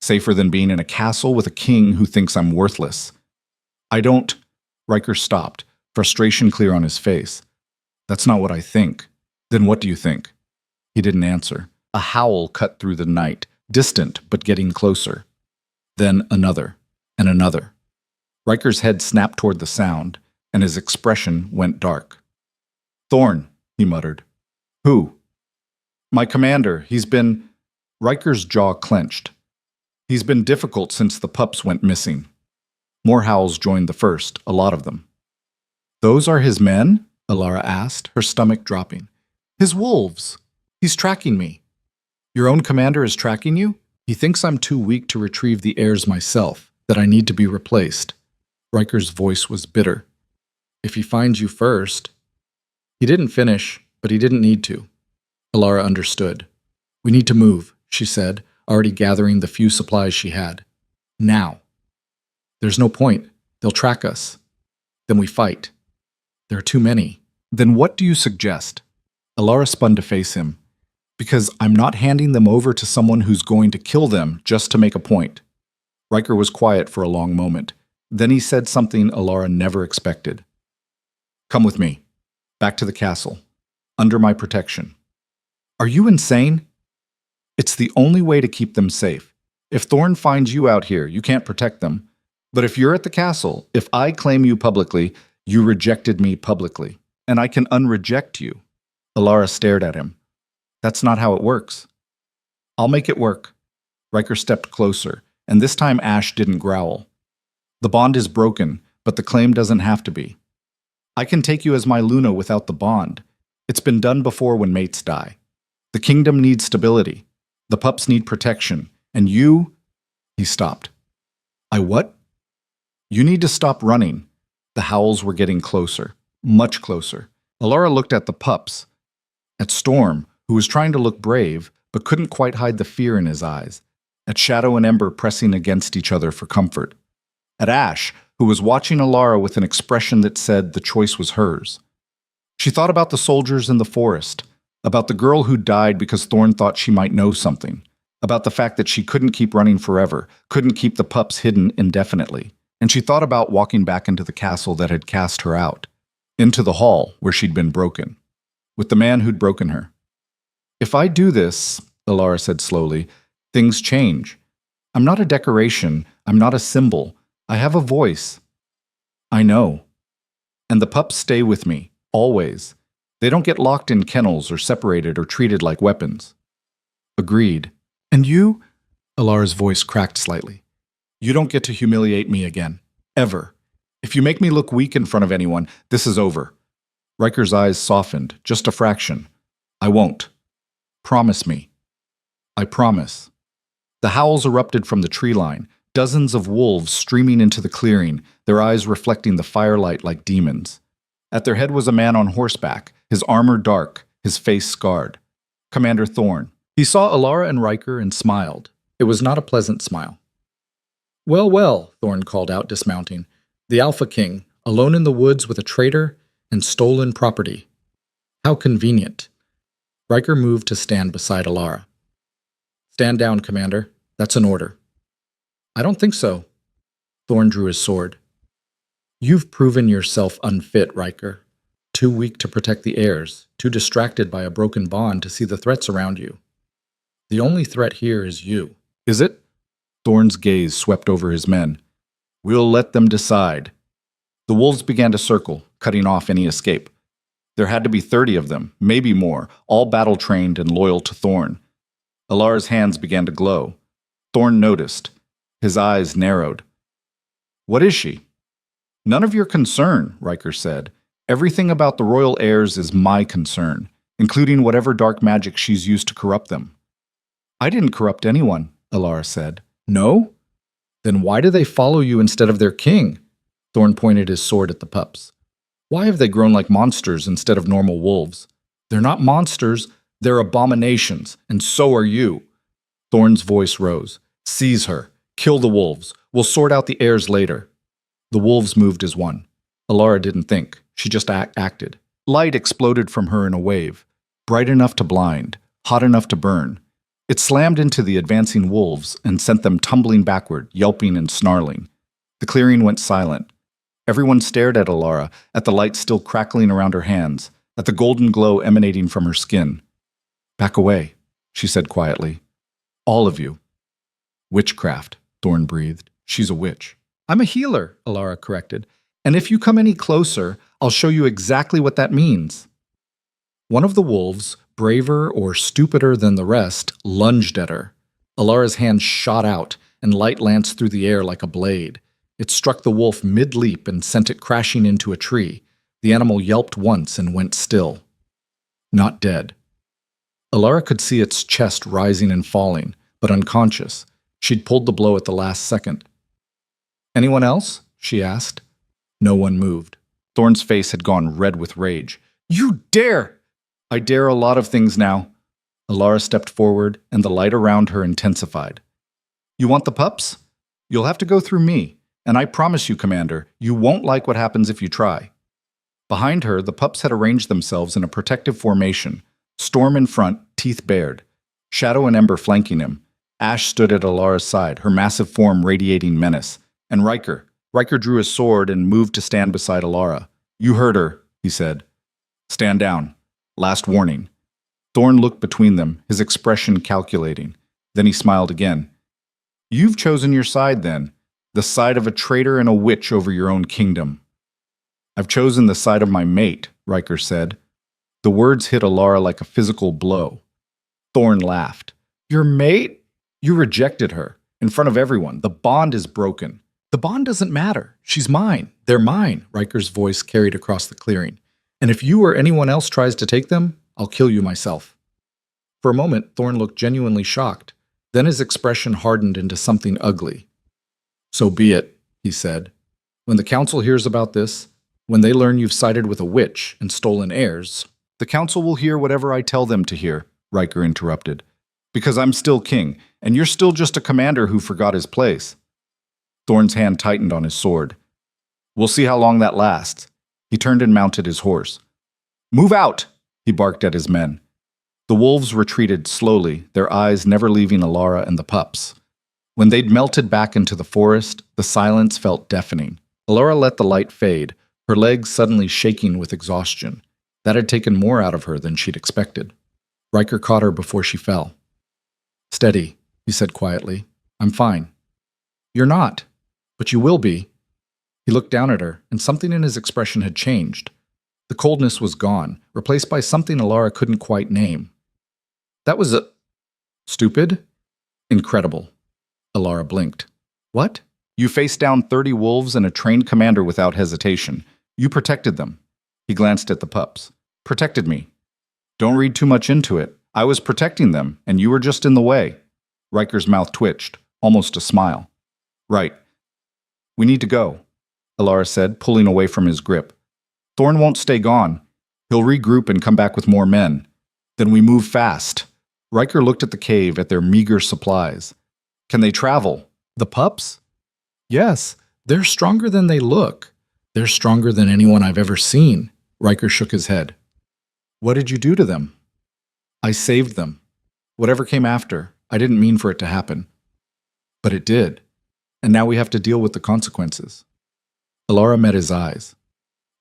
Safer than being in a castle with a king who thinks I'm worthless. I don't—" Riker stopped, frustration clear on his face. "That's not what I think." "Then what do you think?" He didn't answer. A howl cut through the night, distant but getting closer. Then another, and another. Riker's head snapped toward the sound, and his expression went dark. "Thorn," he muttered. "Who?" "My commander. He's been—" Riker's jaw clenched. "He's been difficult since the pups went missing." More howls joined the first, a lot of them. "Those are his men?" Alara asked, her stomach dropping. "His wolves. He's tracking me." "Your own commander is tracking you?" "He thinks I'm too weak to retrieve the heirs myself, that I need to be replaced." Riker's voice was bitter. "If he finds you first—" He didn't finish, but he didn't need to. Alara understood. "We need to move," she said, already gathering the few supplies she had. "Now." "There's no point. They'll track us. Then we fight." "There are too many." "Then what do you suggest?" Alara spun to face him. "Because I'm not handing them over to someone who's going to kill them just to make a point." Riker was quiet for a long moment. Then he said something Alara never expected. "Come with me. Back to the castle. Under my protection." "Are you insane?" "It's the only way to keep them safe. If Thorn finds you out here, you can't protect them. But if you're at the castle, if I claim you publicly, you rejected me publicly. And I can unreject you." Alara stared at him. "That's not how it works." "I'll make it work." Riker stepped closer, and this time Ash didn't growl. "The bond is broken, but the claim doesn't have to be. I can take you as my Luna without the bond. It's been done before when mates die. The kingdom needs stability. The pups need protection. And you—" He stopped. "I what?" "You need to stop running." The howls were getting closer, much closer. Alara looked at the pups, at Storm, who was trying to look brave, but couldn't quite hide the fear in his eyes, at Shadow and Ember pressing against each other for comfort, at Ash, who was watching Alara with an expression that said the choice was hers. She thought about the soldiers in the forest, about the girl who died because Thorn thought she might know something, about the fact that she couldn't keep running forever, couldn't keep the pups hidden indefinitely, and she thought about walking back into the castle that had cast her out, into the hall where she'd been broken, with the man who'd broken her. "If I do this," Alara said slowly, "things change. I'm not a decoration, I'm not a symbol. I have a voice." "I know. And the pups stay with me, always. They don't get locked in kennels or separated or treated like weapons." "Agreed. And you?" Alara's voice cracked slightly. "You don't get to humiliate me again. Ever. If you make me look weak in front of anyone, this is over." Riker's eyes softened, just a fraction. "I won't. Promise me." "I promise." The howls erupted from the tree line, dozens of wolves streaming into the clearing, their eyes reflecting the firelight like demons. At their head was a man on horseback, his armor dark, his face scarred. Commander Thorn. He saw Alara and Riker and smiled. It was not a pleasant smile. "Well, well," Thorn called out, dismounting. "The Alpha King, alone in the woods with a traitor and stolen property. How convenient." Riker moved to stand beside Alara. "Stand down, Commander. That's an order." "I don't think so." Thorn drew his sword. "You've proven yourself unfit, Riker. Too weak to protect the heirs, too distracted by a broken bond to see the threats around you. The only threat here is you." "Is it?" Thorn's gaze swept over his men. "We'll let them decide." The wolves began to circle, cutting off any escape. There had to be 30 of them, maybe more, all battle-trained and loyal to Thorn. Alara's hands began to glow. Thorn noticed. His eyes narrowed. "What is she?" "None of your concern," Riker said. "Everything about the royal heirs is my concern, including whatever dark magic she's used to corrupt them." "I didn't corrupt anyone," Alara said. "No? Then why do they follow you instead of their king?" Thorn pointed his sword at the pups. "Why have they grown like monsters instead of normal wolves?" "They're not monsters, they're abominations, and so are you." Thorn's voice rose. "Seize her. Kill the wolves. We'll sort out the heirs later." The wolves moved as one. Alara didn't think. She just acted. Light exploded from her in a wave, bright enough to blind, hot enough to burn. It slammed into the advancing wolves and sent them tumbling backward, yelping and snarling. The clearing went silent. Everyone stared at Alara, at the light still crackling around her hands, at the golden glow emanating from her skin. "Back away," she said quietly. "All of you." "Witchcraft," Thorn breathed. "She's a witch." "I'm a healer," Alara corrected. "And if you come any closer, I'll show you exactly what that means." One of the wolves, braver or stupider than the rest, lunged at her. Alara's hand shot out, and light lanced through the air like a blade. It struck the wolf mid-leap and sent it crashing into a tree. The animal yelped once and went still. Not dead. Alara could see its chest rising and falling, but unconscious. She'd pulled the blow at the last second. "Anyone else?" she asked. No one moved. Thorn's face had gone red with rage. "You dare!" "I dare a lot of things now." Alara stepped forward, and the light around her intensified. "You want the pups? You'll have to go through me, and I promise you, Commander, you won't like what happens if you try." Behind her, the pups had arranged themselves in a protective formation, Storm in front, teeth bared. Shadow and Ember flanking him. Ash stood at Alara's side, her massive form radiating menace. And Riker. Riker drew his sword and moved to stand beside Alara. "You heard her," he said. "Stand down. Last warning." Thorn looked between them, his expression calculating. Then he smiled again. "You've chosen your side, then. The side of a traitor and a witch over your own kingdom." "I've chosen the side of my mate," Riker said. The words hit Alara like a physical blow. Thorn laughed. "Your mate? You rejected her. In front of everyone. The bond is broken." "The bond doesn't matter. She's mine. They're mine," Riker's voice carried across the clearing. "And if you or anyone else tries to take them, I'll kill you myself." For a moment, Thorn looked genuinely shocked. Then his expression hardened into something ugly. "So be it," he said. "When the Council hears about this, when they learn you've sided with a witch and stolen heirs—" "The Council will hear whatever I tell them to hear," Riker interrupted. "Because I'm still king, and you're still just a commander who forgot his place." Thorn's hand tightened on his sword. "We'll see how long that lasts." He turned and mounted his horse. "Move out!" he barked at his men. The wolves retreated slowly, their eyes never leaving Alara and the pups. When they'd melted back into the forest, the silence felt deafening. Alara let the light fade, her legs suddenly shaking with exhaustion. That had taken more out of her than she'd expected. Riker caught her before she fell. "Steady," he said quietly. "I'm fine." "You're not. But you will be." He looked down at her, and something in his expression had changed. The coldness was gone, replaced by something Alara couldn't quite name. "That was stupid? Incredible." Alara blinked. "What?" "You faced down 30 wolves and a trained commander without hesitation. You protected them." He glanced at the pups. "Protected me." "Don't read too much into it. I was protecting them, and you were just in the way." Riker's mouth twitched, almost a smile. "Right. We need to go," Alara said, pulling away from his grip. "Thorn won't stay gone. He'll regroup and come back with more men. Then we move fast." Riker looked at the cave, at their meager supplies. "Can they travel?" "The pups?" "Yes, they're stronger than they look. They're stronger than anyone I've ever seen." Riker shook his head. "What did you do to them?" "I saved them. Whatever came after, I didn't mean for it to happen. But it did. And now we have to deal with the consequences." Alara met his eyes.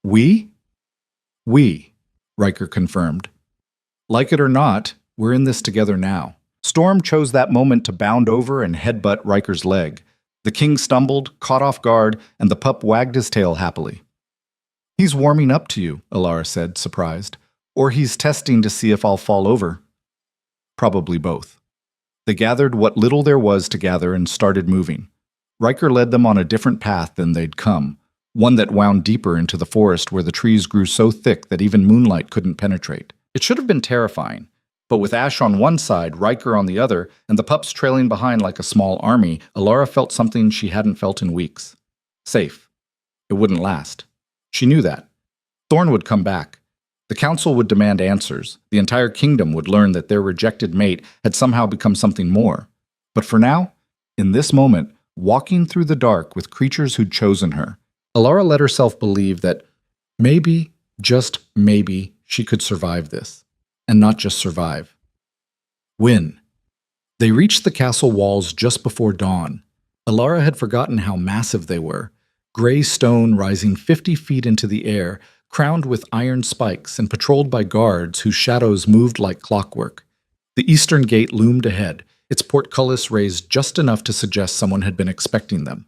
"We?" "We," Riker confirmed. "Like it or not, we're in this together now." Storm chose that moment to bound over and headbutt Riker's leg. The king stumbled, caught off guard, and the pup wagged his tail happily. He's warming up to you, Alara said, surprised. Or he's testing to see if I'll fall over. Probably both. They gathered what little there was to gather and started moving. Riker led them on a different path than they'd come, one that wound deeper into the forest where the trees grew so thick that even moonlight couldn't penetrate. It should have been terrifying, but with Ash on one side, Riker on the other, and the pups trailing behind like a small army, Alara felt something she hadn't felt in weeks. Safe. It wouldn't last. She knew that. Thorn would come back. The council would demand answers. The entire kingdom would learn that their rejected mate had somehow become something more. But for now, in this moment, walking through the dark with creatures who'd chosen her, Alara let herself believe that maybe, just maybe, she could survive this. And not just survive. Win. They reached the castle walls just before dawn. Alara had forgotten how massive they were. Gray stone rising 50 feet into the air, crowned with iron spikes and patrolled by guards whose shadows moved like clockwork. The eastern gate loomed ahead, its portcullis raised just enough to suggest someone had been expecting them.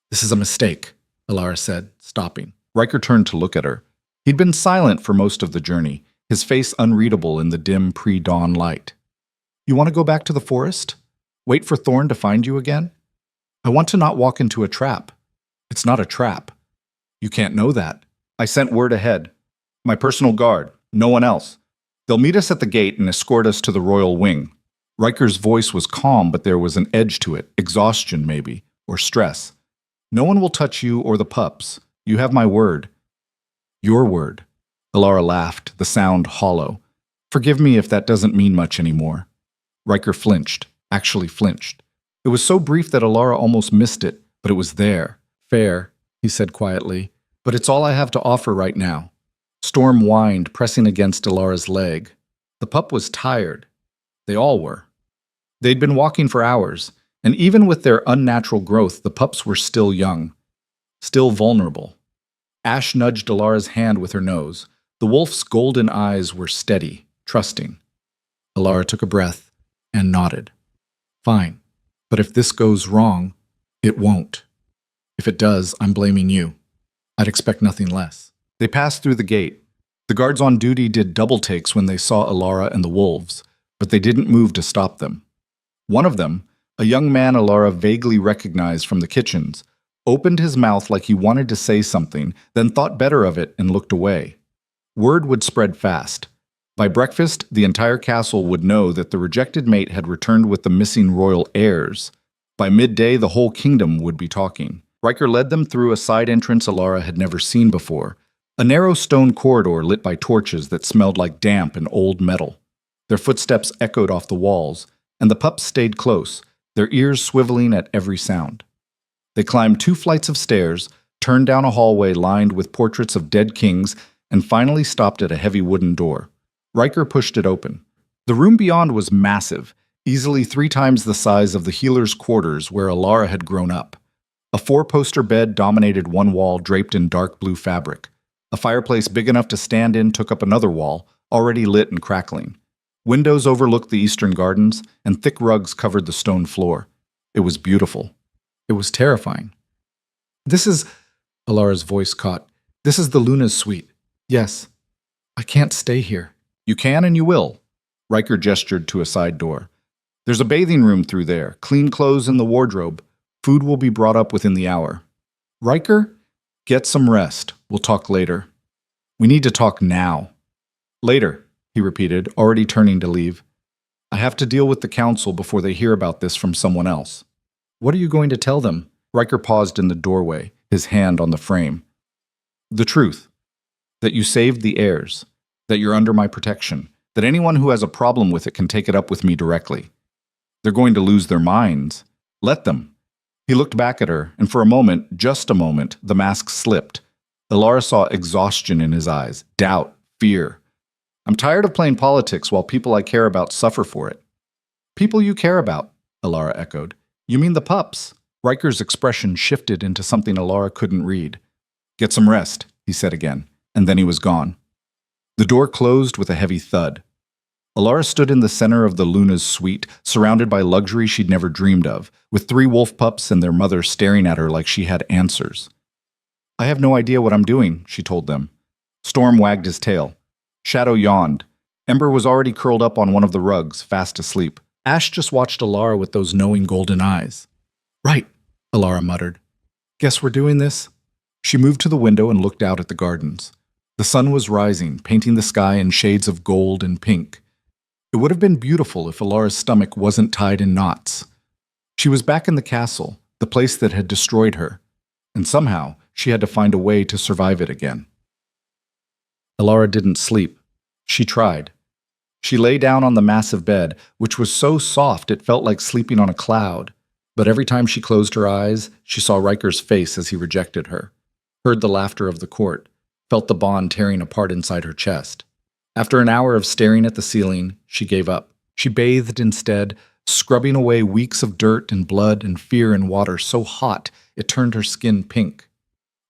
This is a mistake, Alara said, stopping. Riker turned to look at her. He'd been silent for most of the journey, his face unreadable in the dim pre-dawn light. You want to go back to the forest? Wait for Thorn to find you again? I want to not walk into a trap. It's not a trap. You can't know that. I sent word ahead. My personal guard, no one else. They'll meet us at the gate and escort us to the royal wing. Riker's voice was calm, but there was an edge to it, exhaustion maybe, or stress. No one will touch you or the pups. You have my word. Your word. Alara laughed, the sound hollow. Forgive me if that doesn't mean much anymore. Riker flinched, actually flinched. It was so brief that Alara almost missed it, but it was there. Fair, he said quietly, but it's all I have to offer right now. Storm whined, pressing against Alara's leg. The pup was tired. They all were. They'd been walking for hours, and even with their unnatural growth, the pups were still young, still vulnerable. Ash nudged Alara's hand with her nose. The wolf's golden eyes were steady, trusting. Alara took a breath and nodded. Fine, but if this goes wrong, it won't. If it does, I'm blaming you. I'd expect nothing less. They passed through the gate. The guards on duty did double takes when they saw Alara and the wolves, but they didn't move to stop them. One of them, a young man Alara vaguely recognized from the kitchens, opened his mouth like he wanted to say something, then thought better of it and looked away. Word would spread fast. By breakfast, the entire castle would know that the rejected mate had returned with the missing royal heirs. By midday, the whole kingdom would be talking. Riker led them through a side entrance Alara had never seen before, a narrow stone corridor lit by torches that smelled like damp and old metal. Their footsteps echoed off the walls, and the pups stayed close, their ears swiveling at every sound. They climbed 2 flights of stairs, turned down a hallway lined with portraits of dead kings, and finally stopped at a heavy wooden door. Riker pushed it open. The room beyond was massive, easily 3 times the size of the healer's quarters where Alara had grown up. A 4-poster bed dominated one wall draped in dark blue fabric. A fireplace big enough to stand in took up another wall, already lit and crackling. Windows overlooked the eastern gardens, and thick rugs covered the stone floor. It was beautiful. It was terrifying. This is... Alara's voice caught. This is the Luna's suite. Yes. I can't stay here. You can and you will. Riker gestured to a side door. There's a bathing room through there, clean clothes in the wardrobe. Food will be brought up within the hour. Riker, get some rest. We'll talk later. We need to talk now. Later, he repeated, already turning to leave. I have to deal with the council before they hear about this from someone else. What are you going to tell them? Riker paused in the doorway, his hand on the frame. The truth. That you saved the heirs. That you're under my protection. That anyone who has a problem with it can take it up with me directly. They're going to lose their minds. Let them. He looked back at her, and for a moment, just a moment, the mask slipped. Alara saw exhaustion in his eyes, doubt, fear. I'm tired of playing politics while people I care about suffer for it. People you care about, Alara echoed. You mean the pups? Riker's expression shifted into something Alara couldn't read. Get some rest, he said again, and then he was gone. The door closed with a heavy thud. Alara stood in the center of the Luna's suite, surrounded by luxury she'd never dreamed of, with 3 wolf pups and their mother staring at her like she had answers. I have no idea what I'm doing, she told them. Storm wagged his tail. Shadow yawned. Ember was already curled up on one of the rugs, fast asleep. Ash just watched Alara with those knowing golden eyes. Right, Alara muttered. Guess we're doing this? She moved to the window and looked out at the gardens. The sun was rising, painting the sky in shades of gold and pink. It would have been beautiful if Alara's stomach wasn't tied in knots. She was back in the castle, the place that had destroyed her, and somehow she had to find a way to survive it again. Alara didn't sleep. She tried. She lay down on the massive bed, which was so soft it felt like sleeping on a cloud. But every time she closed her eyes, she saw Riker's face as he rejected her, heard the laughter of the court, felt the bond tearing apart inside her chest. After an hour of staring at the ceiling, she gave up. She bathed instead, scrubbing away weeks of dirt and blood and fear in water so hot it turned her skin pink.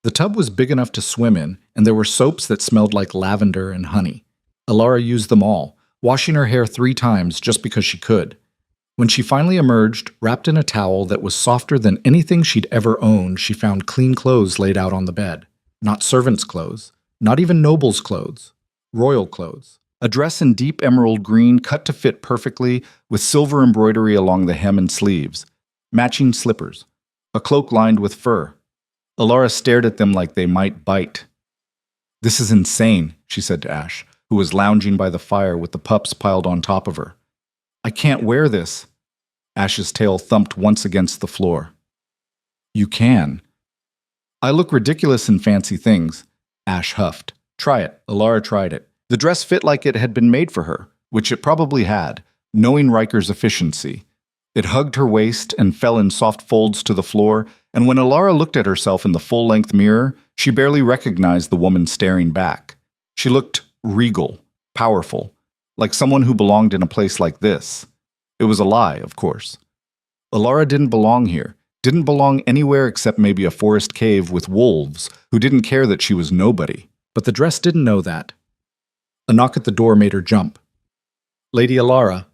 The tub was big enough to swim in, and there were soaps that smelled like lavender and honey. Alara used them all, washing her hair 3 times just because she could. When she finally emerged, wrapped in a towel that was softer than anything she'd ever owned, she found clean clothes laid out on the bed. Not servants' clothes, not even nobles' clothes, royal clothes. A dress in deep emerald green cut to fit perfectly with silver embroidery along the hem and sleeves. Matching slippers. A cloak lined with fur. Alara stared at them like they might bite. This is insane, she said to Ash, who was lounging by the fire with the pups piled on top of her. I can't wear this. Ash's tail thumped once against the floor. You can. I look ridiculous in fancy things, Ash huffed. Try it. Alara tried it. The dress fit like it had been made for her, which it probably had, knowing Riker's efficiency. It hugged her waist and fell in soft folds to the floor, and when Alara looked at herself in the full-length mirror, she barely recognized the woman staring back. She looked regal, powerful, like someone who belonged in a place like this. It was a lie, of course. Alara didn't belong here, didn't belong anywhere except maybe a forest cave with wolves who didn't care that she was nobody. But the dress didn't know that. A knock at the door made her jump. Lady Alara,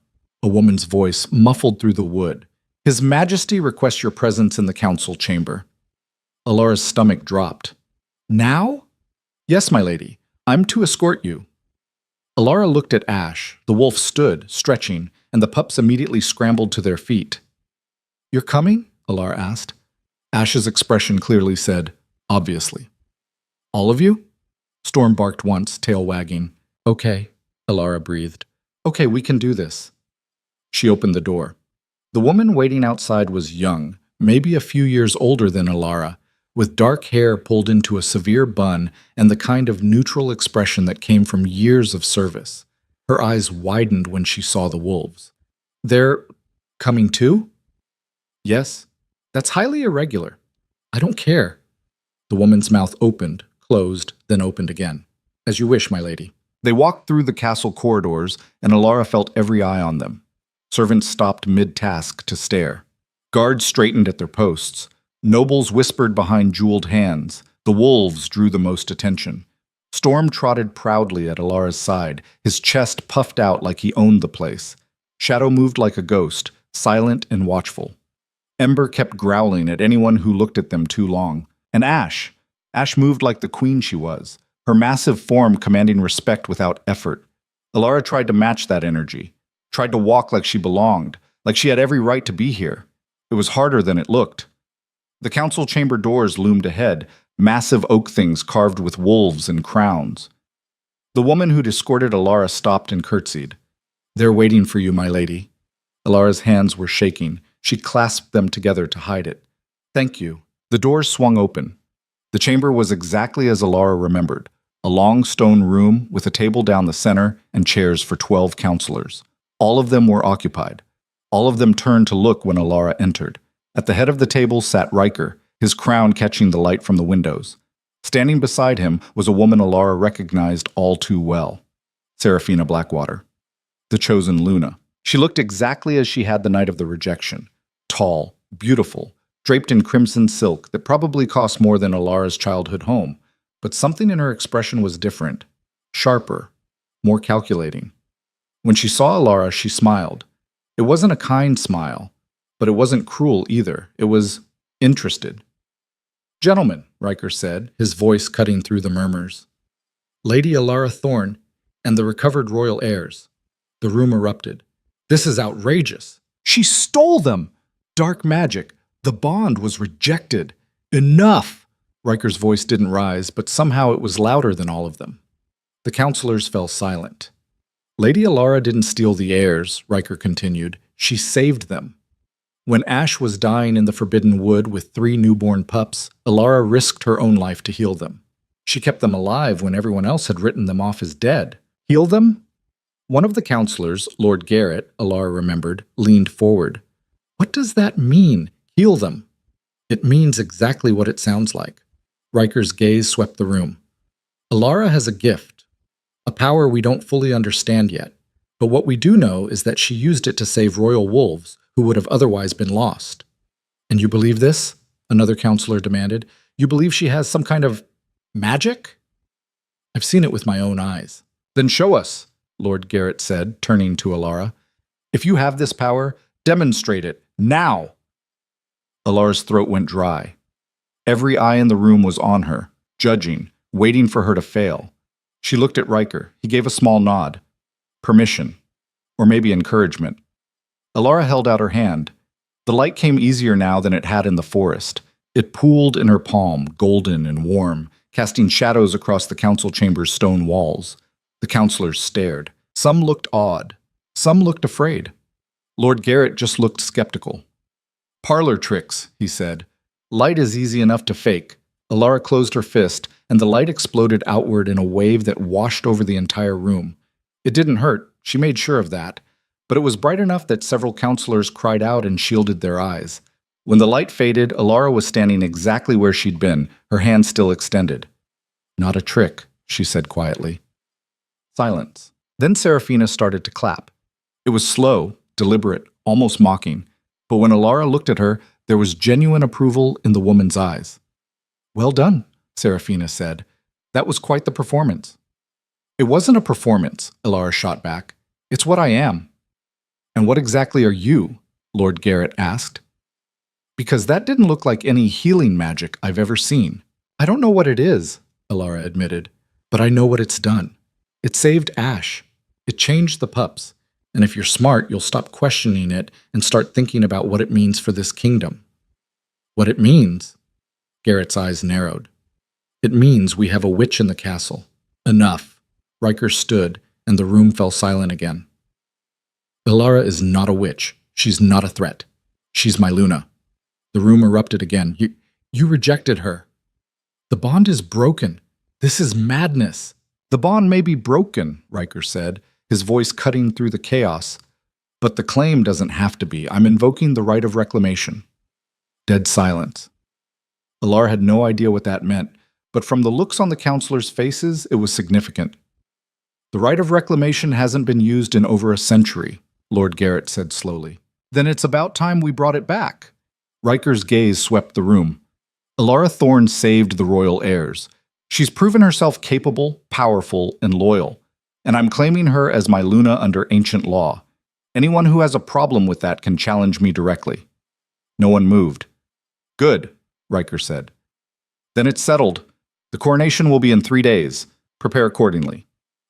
a woman's voice muffled through the wood. His Majesty requests your presence in the council chamber. Alara's stomach dropped. Now? Yes, my lady. I'm to escort you. Alara looked at Ash. The wolf stood, stretching, and the pups immediately scrambled to their feet. You're coming? Alara asked. Ash's expression clearly said, obviously. All of you? Storm barked once, tail wagging. Okay, Alara breathed. Okay, we can do this. She opened the door. The woman waiting outside was young, maybe a few years older than Alara, with dark hair pulled into a severe bun and the kind of neutral expression that came from years of service. Her eyes widened when she saw the wolves. They're coming too? Yes. That's highly irregular. I don't care. The woman's mouth opened, closed, then opened again. As you wish, my lady. They walked through the castle corridors, and Alara felt every eye on them. Servants stopped mid-task to stare. Guards straightened at their posts. Nobles whispered behind jeweled hands. The wolves drew the most attention. Storm trotted proudly at Alara's side, his chest puffed out like he owned the place. Shadow moved like a ghost, silent and watchful. Ember kept growling at anyone who looked at them too long. And Ash moved like the queen she was, her massive form commanding respect without effort. Alara tried to match that energy, tried to walk like she belonged, like she had every right to be here. It was harder than it looked. The council chamber doors loomed ahead, massive oak things carved with wolves and crowns. The woman who'd escorted Alara stopped and curtsied. They're waiting for you, my lady. Alara's hands were shaking. She clasped them together to hide it. Thank you. The doors swung open. The chamber was exactly as Alara remembered, a long stone room with a table down the center and chairs for 12 counselors. All of them were occupied. All of them turned to look when Alara entered. At the head of the table sat Riker, his crown catching the light from the windows. Standing beside him was a woman Alara recognized all too well, Serafina Blackwater, the chosen Luna. She looked exactly as she had the night of the rejection, tall, beautiful, draped in crimson silk that probably cost more than Alara's childhood home, but something in her expression was different, sharper, more calculating. When she saw Alara, she smiled. It wasn't a kind smile, but it wasn't cruel either. It was interested. Gentlemen, Riker said, his voice cutting through the murmurs. Lady Alara Thorne and the recovered royal heirs. The room erupted. This is outrageous. She stole them! Dark magic. The bond was rejected. Enough! Riker's voice didn't rise, but somehow it was louder than all of them. The counselors fell silent. Lady Alara didn't steal the heirs, Riker continued. She saved them. When Ash was dying in the Forbidden Wood with 3 newborn pups, Alara risked her own life to heal them. She kept them alive when everyone else had written them off as dead. Heal them? One of the counselors, Lord Garrett, Alara remembered, leaned forward. What does that mean, heal them? It means exactly what it sounds like. Riker's gaze swept the room. Alara has a gift, a power we don't fully understand yet, but what we do know is that she used it to save royal wolves who would have otherwise been lost. And you believe this? Another counselor demanded. You believe she has some kind of magic? I've seen it with my own eyes. Then show us, Lord Garrett said, turning to Alara. If you have this power, demonstrate it, now! Alara's throat went dry. Every eye in the room was on her, judging, waiting for her to fail. She looked at Riker. He gave a small nod. Permission. Or maybe encouragement. Alara held out her hand. The light came easier now than it had in the forest. It pooled in her palm, golden and warm, casting shadows across the council chamber's stone walls. The counselors stared. Some looked awed. Some looked afraid. Lord Garrett just looked skeptical. Parlor tricks, he said. Light is easy enough to fake. Alara closed her fist, and the light exploded outward in a wave that washed over the entire room. It didn't hurt, she made sure of that, but it was bright enough that several counselors cried out and shielded their eyes. When the light faded, Alara was standing exactly where she'd been, her hand still extended. Not a trick, she said quietly. Silence. Then Serafina started to clap. It was slow, deliberate, almost mocking, but when Alara looked at her, there was genuine approval in the woman's eyes. Well done, Serafina said. That was quite the performance. It wasn't a performance, Alara shot back. It's what I am. And what exactly are you? Lord Garrett asked. Because that didn't look like any healing magic I've ever seen. I don't know what it is, Alara admitted, but I know what it's done. It saved Ash. It changed the pups. And if you're smart, you'll stop questioning it and start thinking about what it means for this kingdom. What it means? Garrett's eyes narrowed. It means we have a witch in the castle. Enough. Riker stood, and the room fell silent again. Alara is not a witch. She's not a threat. She's my Luna. The room erupted again. You rejected her. The bond is broken. This is madness. The bond may be broken, Riker said, his voice cutting through the chaos. But the claim doesn't have to be. I'm invoking the right of reclamation. Dead silence. Alara had no idea what that meant, but from the looks on the counselors' faces, it was significant. The right of reclamation hasn't been used in over a century, Lord Garrett said slowly. Then it's about time we brought it back. Riker's gaze swept the room. Alara Thorne saved the royal heirs. She's proven herself capable, powerful, and loyal, and I'm claiming her as my Luna under ancient law. Anyone who has a problem with that can challenge me directly. No one moved. Good, Riker said. Then it's settled. The coronation will be in 3 days. Prepare accordingly.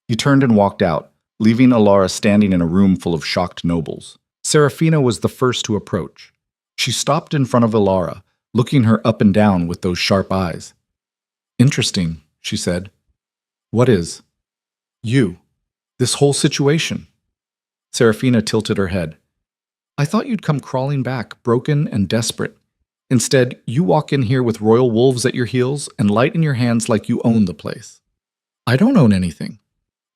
He turned and walked out, leaving Alara standing in a room full of shocked nobles. Serafina was the first to approach. She stopped in front of Alara, looking her up and down with those sharp eyes. Interesting, she said. What is? You. This whole situation. Serafina tilted her head. I thought you'd come crawling back, broken and desperate. Instead, you walk in here with royal wolves at your heels and light in your hands like you own the place. I don't own anything.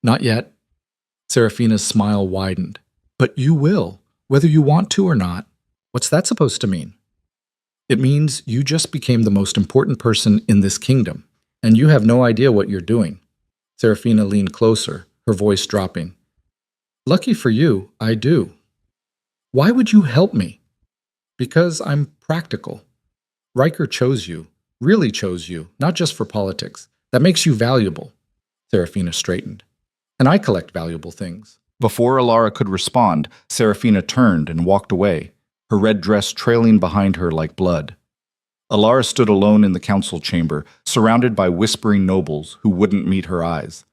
Not yet. Serafina's smile widened. But you will, whether you want to or not. What's that supposed to mean? It means you just became the most important person in this kingdom, and you have no idea what you're doing. Serafina leaned closer, her voice dropping. Lucky for you, I do. Why would you help me? Because I'm practical. Riker chose you, really chose you, not just for politics. That makes you valuable. Serafina straightened. And I collect valuable things. Before Alara could respond, Serafina turned and walked away, her red dress trailing behind her like blood. Alara stood alone in the council chamber, surrounded by whispering nobles who wouldn't meet her eyes.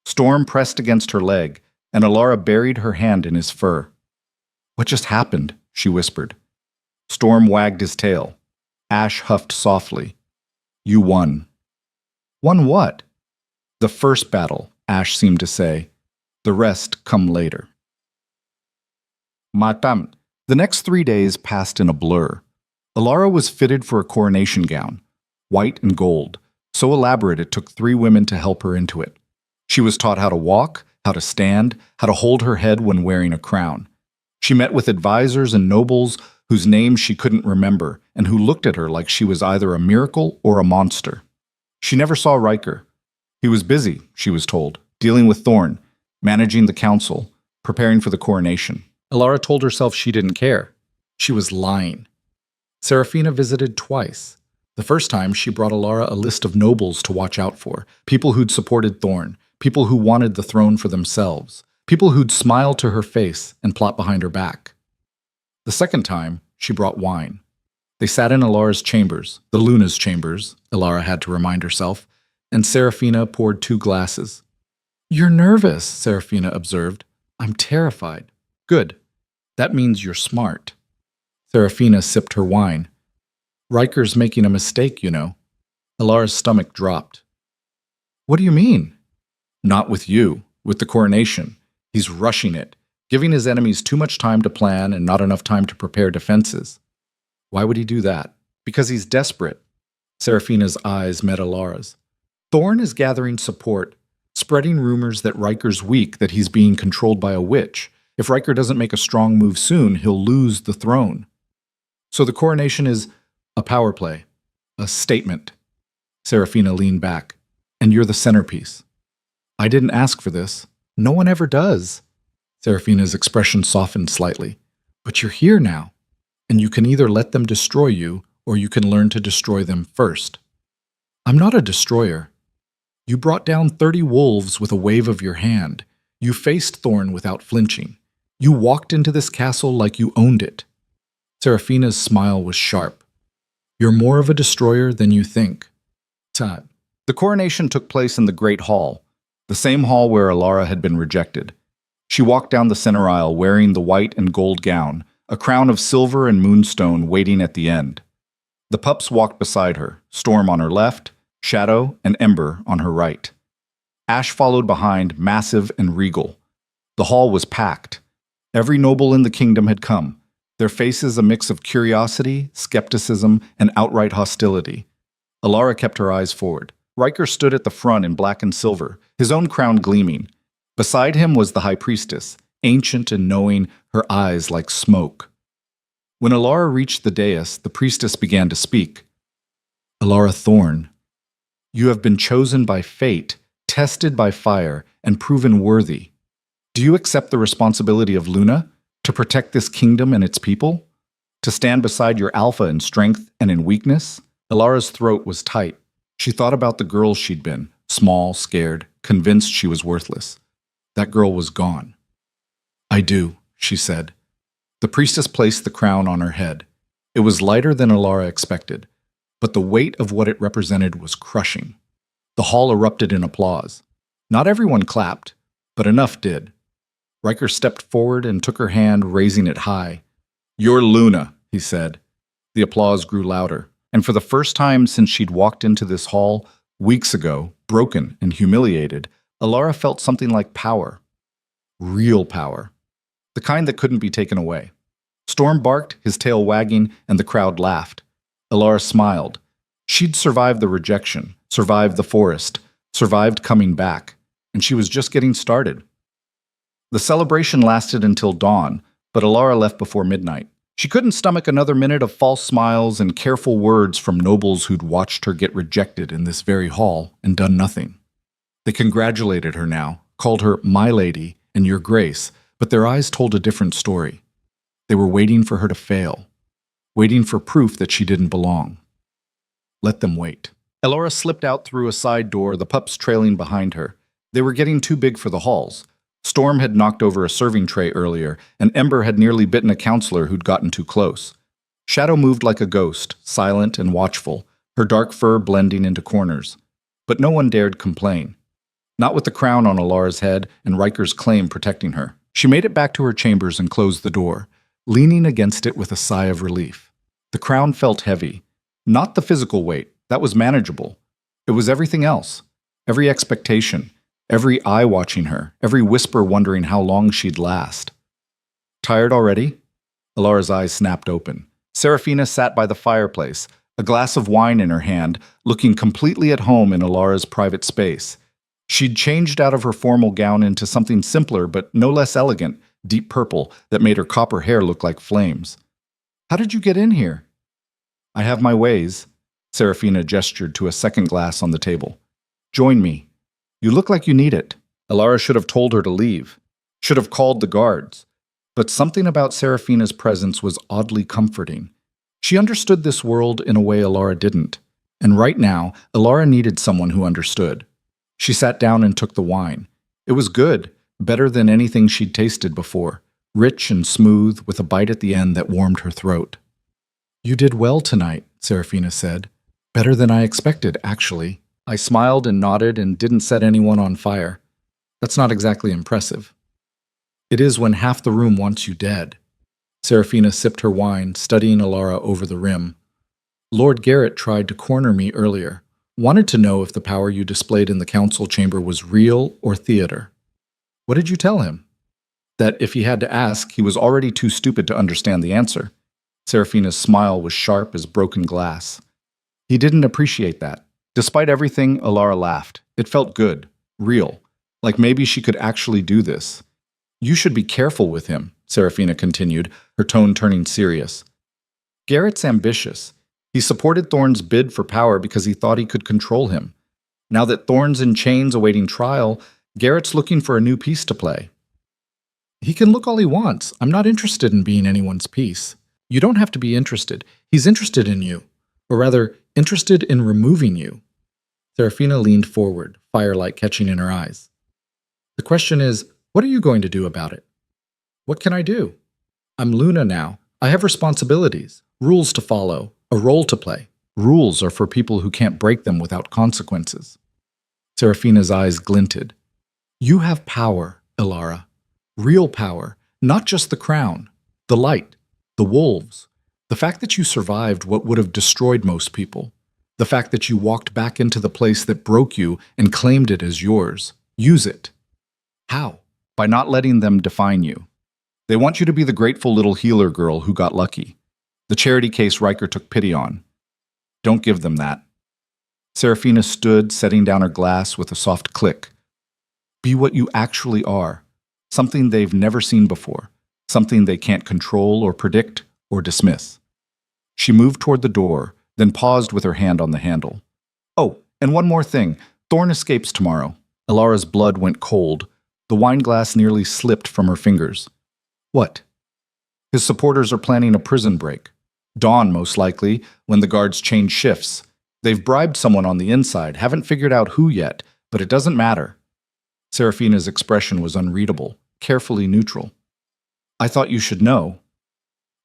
Storm pressed against her leg, and Alara buried her hand in his fur. "What just happened?" she whispered. Storm wagged his tail. Ash huffed softly. "You won." "Won what?" "The first battle," Ash seemed to say. "The rest come later." Matam. The next 3 days passed in a blur. Alara was fitted for a coronation gown, white and gold, so elaborate it took 3 women to help her into it. She was taught how to walk, how to stand, how to hold her head when wearing a crown. She met with advisors and nobles whose names she couldn't remember and who looked at her like she was either a miracle or a monster. She never saw Riker. He was busy, she was told, dealing with Thorn, managing the council, preparing for the coronation. Alara told herself she didn't care. She was lying. Serafina visited twice. The first time, she brought Alara a list of nobles to watch out for, people who'd supported Thorn, people who wanted the throne for themselves, people who'd smile to her face and plot behind her back. The second time, she brought wine. They sat in Alara's chambers, the Luna's chambers, Alara had to remind herself, and Serafina poured 2 glasses. "You're nervous," Serafina observed. "I'm terrified." "Good. That means you're smart." Serafina sipped her wine. "Riker's making a mistake, you know." Alara's stomach dropped. "What do you mean?" "Not with you, with the coronation. He's rushing it, giving his enemies too much time to plan and not enough time to prepare defenses." "Why would he do that?" "Because he's desperate." Serafina's eyes met Alara's. "Thorn is gathering support, spreading rumors that Riker's weak, that he's being controlled by a witch. If Riker doesn't make a strong move soon, he'll lose the throne. So the coronation is a power play, a statement." Serafina leaned back. "And you're the centerpiece." "I didn't ask for this. No one ever does." Serafina's expression softened slightly. "But you're here now, and you can either let them destroy you, or you can learn to destroy them first." "I'm not a destroyer. You brought down 30 wolves with a wave of your hand. You faced Thorn without flinching. You walked into this castle like you owned it." Serafina's smile was sharp. "You're more of a destroyer than you think." Tad. The coronation took place in the Great Hall, the same hall where Alara had been rejected. She walked down the center aisle wearing the white and gold gown, a crown of silver and moonstone waiting at the end. The pups walked beside her, Storm on her left, Shadow and Ember on her right. Ash followed behind, massive and regal. The hall was packed. Every noble in the kingdom had come, their faces a mix of curiosity, skepticism, and outright hostility. Alara kept her eyes forward. Riker stood at the front in black and silver, his own crown gleaming. Beside him was the High Priestess, ancient and knowing, her eyes like smoke. When Alara reached the dais, the priestess began to speak. "Alara Thorn, you have been chosen by fate, tested by fire, and proven worthy. Do you accept the responsibility of Luna, to protect this kingdom and its people? To stand beside your alpha in strength and in weakness?" Alara's throat was tight. She thought about the girl she'd been, small, scared, convinced she was worthless. That girl was gone. "I do," she said. The priestess placed the crown on her head. It was lighter than Alara expected, but the weight of what it represented was crushing. The hall erupted in applause. Not everyone clapped, but enough did. Riker stepped forward and took her hand, raising it high. "You're Luna," he said. The applause grew louder, and for the first time since she'd walked into this hall, weeks ago, broken and humiliated, Alara felt something like power. Real power. The kind that couldn't be taken away. Storm barked, his tail wagging, and the crowd laughed. Alara smiled. She'd survived the rejection, survived the forest, survived coming back, and she was just getting started. The celebration lasted until dawn, but Alara left before midnight. She couldn't stomach another minute of false smiles and careful words from nobles who'd watched her get rejected in this very hall and done nothing. They congratulated her now, called her My Lady and Your Grace, but their eyes told a different story. They were waiting for her to fail, waiting for proof that she didn't belong. Let them wait. Alara slipped out through a side door, the pups trailing behind her. They were getting too big for the halls. Storm had knocked over a serving tray earlier, and Ember had nearly bitten a counselor who'd gotten too close. Shadow moved like a ghost, silent and watchful, her dark fur blending into corners. But no one dared complain. Not with the crown on Alara's head and Riker's claim protecting her. She made it back to her chambers and closed the door, leaning against it with a sigh of relief. The crown felt heavy. Not the physical weight, that was manageable. It was everything else. Every expectation, every eye watching her, every whisper wondering how long she'd last. Tired already? Alara's eyes snapped open. Serafina sat by the fireplace, a glass of wine in her hand, looking completely at home in Alara's private space. She'd changed out of her formal gown into something simpler but no less elegant, deep purple, that made her copper hair look like flames. How did you get in here? I have my ways. Serafina gestured to a second glass on the table. Join me. You look like you need it. Alara should have told her to leave. Should have called the guards. But something about Serafina's presence was oddly comforting. She understood this world in a way Alara didn't. And right now, Alara needed someone who understood. She sat down and took the wine. It was good, better than anything she'd tasted before, rich and smooth, with a bite at the end that warmed her throat. You did well tonight, Serafina said. Better than I expected, actually. I smiled and nodded and didn't set anyone on fire. That's not exactly impressive. It is when half the room wants you dead. Serafina sipped her wine, studying Alara over the rim. Lord Garrett tried to corner me earlier. Wanted to know if the power you displayed in the council chamber was real or theater. What did you tell him? That if he had to ask, he was already too stupid to understand the answer. Serafina's smile was sharp as broken glass. He didn't appreciate that. Despite everything, Alara laughed. It felt good, real, like maybe she could actually do this. You should be careful with him, Serafina continued, her tone turning serious. Garrett's ambitious. He supported Thorne's bid for power because he thought he could control him. Now that Thorne's in chains awaiting trial, Garrett's looking for a new piece to play. He can look all he wants. I'm not interested in being anyone's piece. You don't have to be interested. He's interested in you. Or rather, interested in removing you. Serafina leaned forward, firelight catching in her eyes. The question is, what are you going to do about it? What can I do? I'm Luna now. I have responsibilities, rules to follow, a role to play. Rules are for people who can't break them without consequences. Serafina's eyes glinted. You have power, Alara. Real power, not just the crown, the light, the wolves. The fact that you survived what would have destroyed most people. The fact that you walked back into the place that broke you and claimed it as yours. Use it. How? By not letting them define you. They want you to be the grateful little healer girl who got lucky. The charity case Riker took pity on. Don't give them that. Serafina stood, setting down her glass with a soft click. Be what you actually are. Something they've never seen before. Something they can't control or predict or dismiss. She moved toward the door, then paused with her hand on the handle. Oh, and one more thing. Thorne escapes tomorrow. Alara's blood went cold. The wine glass nearly slipped from her fingers. What? His supporters are planning a prison break. Dawn, most likely, when the guards change shifts. They've bribed someone on the inside, haven't figured out who yet, but it doesn't matter. Serafina's expression was unreadable, carefully neutral. I thought you should know.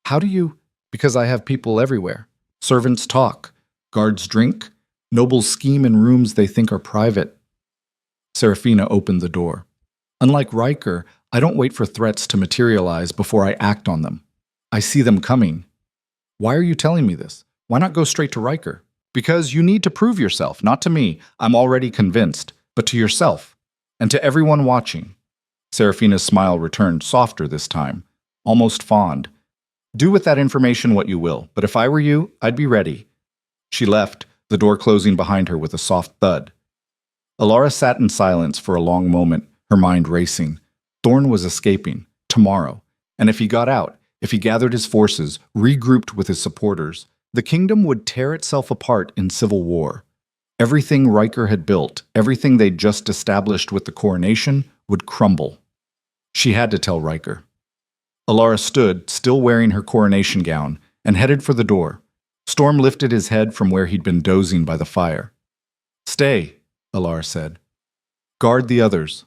How do you? Because I have people everywhere. Servants talk. Guards drink. Nobles scheme in rooms they think are private. Serafina opened the door. Unlike Riker, I don't wait for threats to materialize before I act on them. I see them coming. Why are you telling me this? Why not go straight to Riker? Because you need to prove yourself, not to me. I'm already convinced, but to yourself. And to everyone watching. Serafina's smile returned, softer this time, almost fond. Do with that information what you will, but if I were you, I'd be ready. She left, the door closing behind her with a soft thud. Alara sat in silence for a long moment, her mind racing. Thorne was escaping, tomorrow. And if he got out, if he gathered his forces, regrouped with his supporters, the kingdom would tear itself apart in civil war. Everything Riker had built, everything they'd just established with the coronation, would crumble. She had to tell Riker. Alara stood, still wearing her coronation gown, and headed for the door. Storm lifted his head from where he'd been dozing by the fire. Stay, Alara said. Guard the others.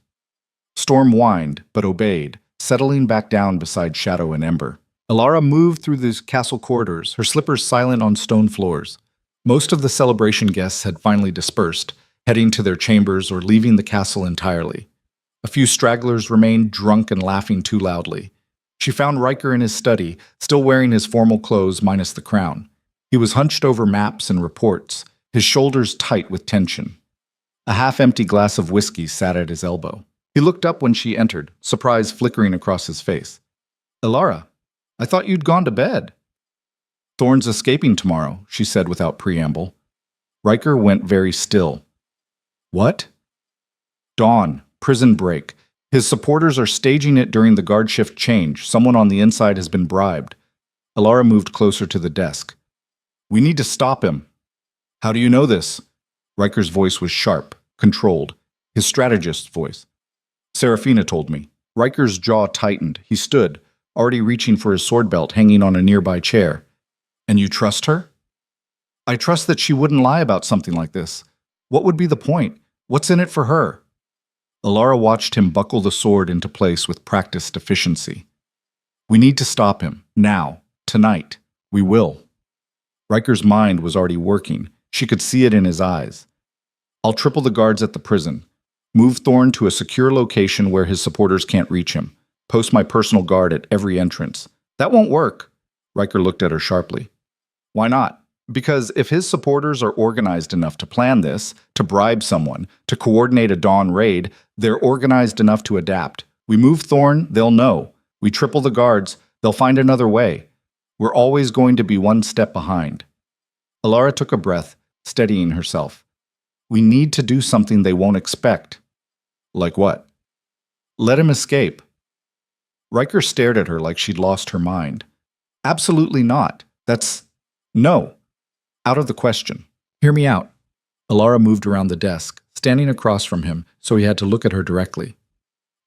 Storm whined, but obeyed, settling back down beside Shadow and Ember. Alara moved through the castle corridors, her slippers silent on stone floors. Most of the celebration guests had finally dispersed, heading to their chambers or leaving the castle entirely. A few stragglers remained drunk and laughing too loudly. She found Riker in his study, still wearing his formal clothes minus the crown. He was hunched over maps and reports, his shoulders tight with tension. A half-empty glass of whiskey sat at his elbow. He looked up when she entered, surprise flickering across his face. "Alara, I thought you'd gone to bed." "Thorne's escaping tomorrow," she said without preamble. Riker went very still. "What?" "Dawn, prison break. His supporters are staging it during the guard shift change. Someone on the inside has been bribed." Alara moved closer to the desk. "We need to stop him." "How do you know this?" Riker's voice was sharp, controlled, his strategist's voice. "Serafina told me." Riker's jaw tightened. He stood, already reaching for his sword belt hanging on a nearby chair. "And you trust her?" "I trust that she wouldn't lie about something like this. What would be the point? What's in it for her?" Alara watched him buckle the sword into place with practiced efficiency. "We need to stop him. Now. Tonight. We will." Riker's mind was already working. She could see it in his eyes. "I'll triple the guards at the prison. Move Thorne to a secure location where his supporters can't reach him. Post my personal guard at every entrance." "That won't work." Riker looked at her sharply. "Why not?" "Because if his supporters are organized enough to plan this, to bribe someone, to coordinate a dawn raid, they're organized enough to adapt. We move Thorne, they'll know. We triple the guards, they'll find another way. We're always going to be one step behind." Alara took a breath, steadying herself. "We need to do something they won't expect." "Like what?" "Let him escape." Riker stared at her like she'd lost her mind. "Absolutely not. No. Out of the question." "Hear me out." Alara moved around the desk, standing across from him, so he had to look at her directly.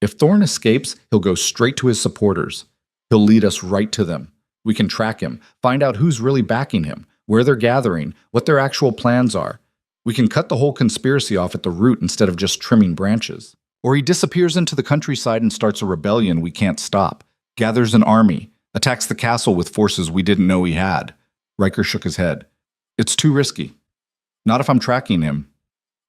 "If Thorne escapes, he'll go straight to his supporters. He'll lead us right to them. We can track him, find out who's really backing him, where they're gathering, what their actual plans are. We can cut the whole conspiracy off at the root instead of just trimming branches. Or he disappears into the countryside and starts a rebellion we can't stop, gathers an army, attacks the castle with forces we didn't know he had." Riker shook his head. "It's too risky." "Not if I'm tracking him."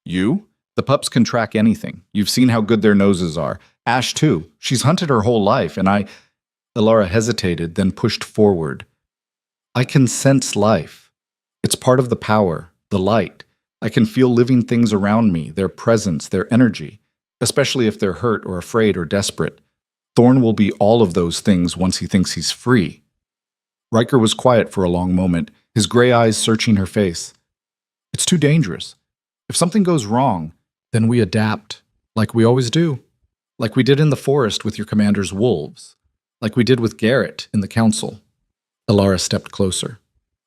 "You? The pups can track anything. You've seen how good their noses are. Ash, too. She's hunted her whole life, and Alara hesitated, then pushed forward. "I can sense life. It's part of the power, the light. I can feel living things around me, their presence, their energy, especially if they're hurt or afraid or desperate. Thorne will be all of those things once he thinks he's free." Riker was quiet for a long moment, his gray eyes searching her face. "It's too dangerous. If something goes wrong, then we adapt, like we always do. Like we did in the forest with your commander's wolves. Like we did with Garrett in the council." Alara stepped closer.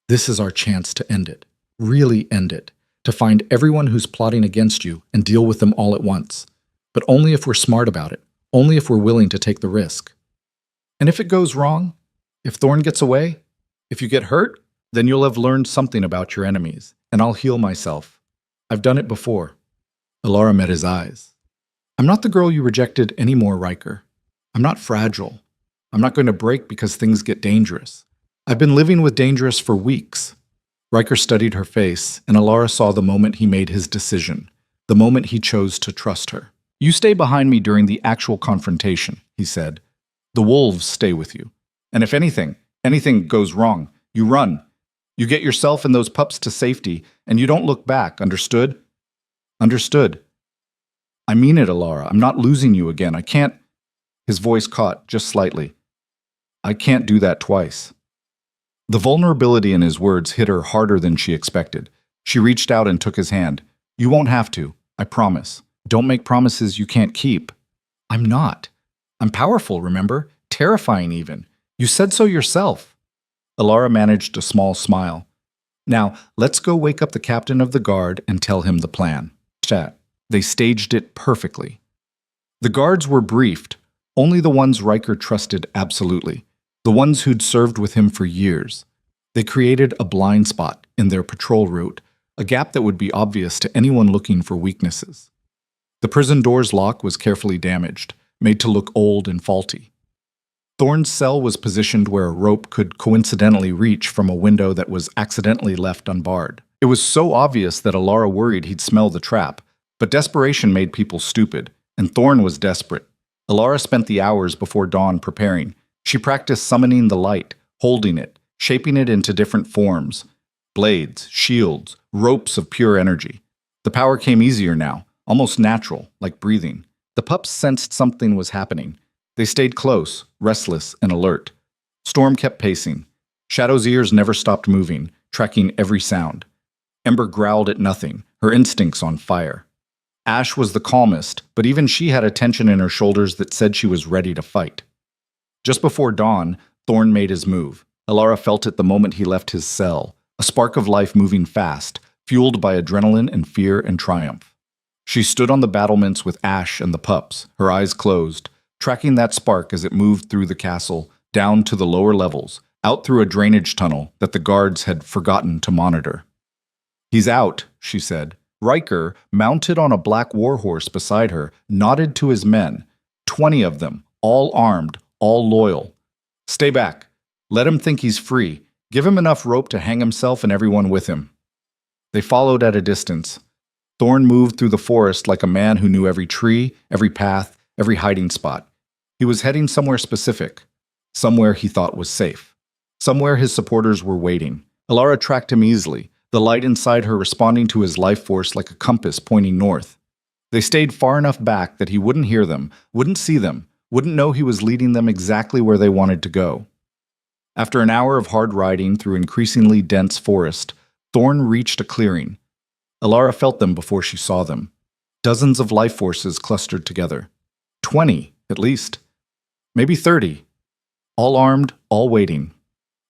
"This is our chance to end it. Really end it. To find everyone who's plotting against you and deal with them all at once. But only if we're smart about it. Only if we're willing to take the risk. And if it goes wrong, if Thorne gets away, if you get hurt, then you'll have learned something about your enemies, and I'll heal myself. I've done it before." Alara met his eyes. "I'm not the girl you rejected anymore, Riker. I'm not fragile. I'm not going to break because things get dangerous. I've been living with dangerous for weeks." Riker studied her face, and Alara saw the moment he made his decision, the moment he chose to trust her. "You stay behind me during the actual confrontation," he said. "The wolves stay with you. And if anything goes wrong, you run. You get yourself and those pups to safety, and you don't look back, understood?" "Understood." "I mean it, Alara. I'm not losing you again. I can't—" His voice caught just slightly. "I can't do that twice." The vulnerability in his words hit her harder than she expected. She reached out and took his hand. "You won't have to. I promise. Don't make promises you can't keep." "I'm not. I'm powerful, remember? Terrifying even. You said so yourself." Alara managed a small smile. "Now, let's go wake up the captain of the guard and tell him the plan." Chat. They staged it perfectly. The guards were briefed, only the ones Riker trusted absolutely, the ones who'd served with him for years. They created a blind spot in their patrol route, a gap that would be obvious to anyone looking for weaknesses. The prison door's lock was carefully damaged, made to look old and faulty. Thorn's cell was positioned where a rope could coincidentally reach from a window that was accidentally left unbarred. It was so obvious that Alara worried he'd smell the trap, but desperation made people stupid, and Thorn was desperate. Alara spent the hours before dawn preparing. She practiced summoning the light, holding it, shaping it into different forms. Blades, shields, ropes of pure energy. The power came easier now, almost natural, like breathing. The pups sensed something was happening. They stayed close, restless and alert. Storm kept pacing. Shadow's ears never stopped moving, tracking every sound. Ember growled at nothing, her instincts on fire. Ash was the calmest, but even she had a tension in her shoulders that said she was ready to fight. Just before dawn, Thorn made his move. Alara felt it the moment he left his cell, a spark of life moving fast, fueled by adrenaline and fear and triumph. She stood on the battlements with Ash and the pups, her eyes closed, tracking that spark as it moved through the castle, down to the lower levels, out through a drainage tunnel that the guards had forgotten to monitor. "He's out," she said. Riker, mounted on a black warhorse beside her, nodded to his men. 20 of them, all armed, all loyal. "Stay back. Let him think he's free. Give him enough rope to hang himself and everyone with him." They followed at a distance. Thorn moved through the forest like a man who knew every tree, every path, every hiding spot. He was heading somewhere specific, somewhere he thought was safe, somewhere his supporters were waiting. Alara tracked him easily, the light inside her responding to his life force like a compass pointing north. They stayed far enough back that he wouldn't hear them, wouldn't see them, wouldn't know he was leading them exactly where they wanted to go. After an hour of hard riding through increasingly dense forest, Thorn reached a clearing. Alara felt them before she saw them. Dozens of life forces clustered together. 20, at least. Maybe 30. All armed, all waiting.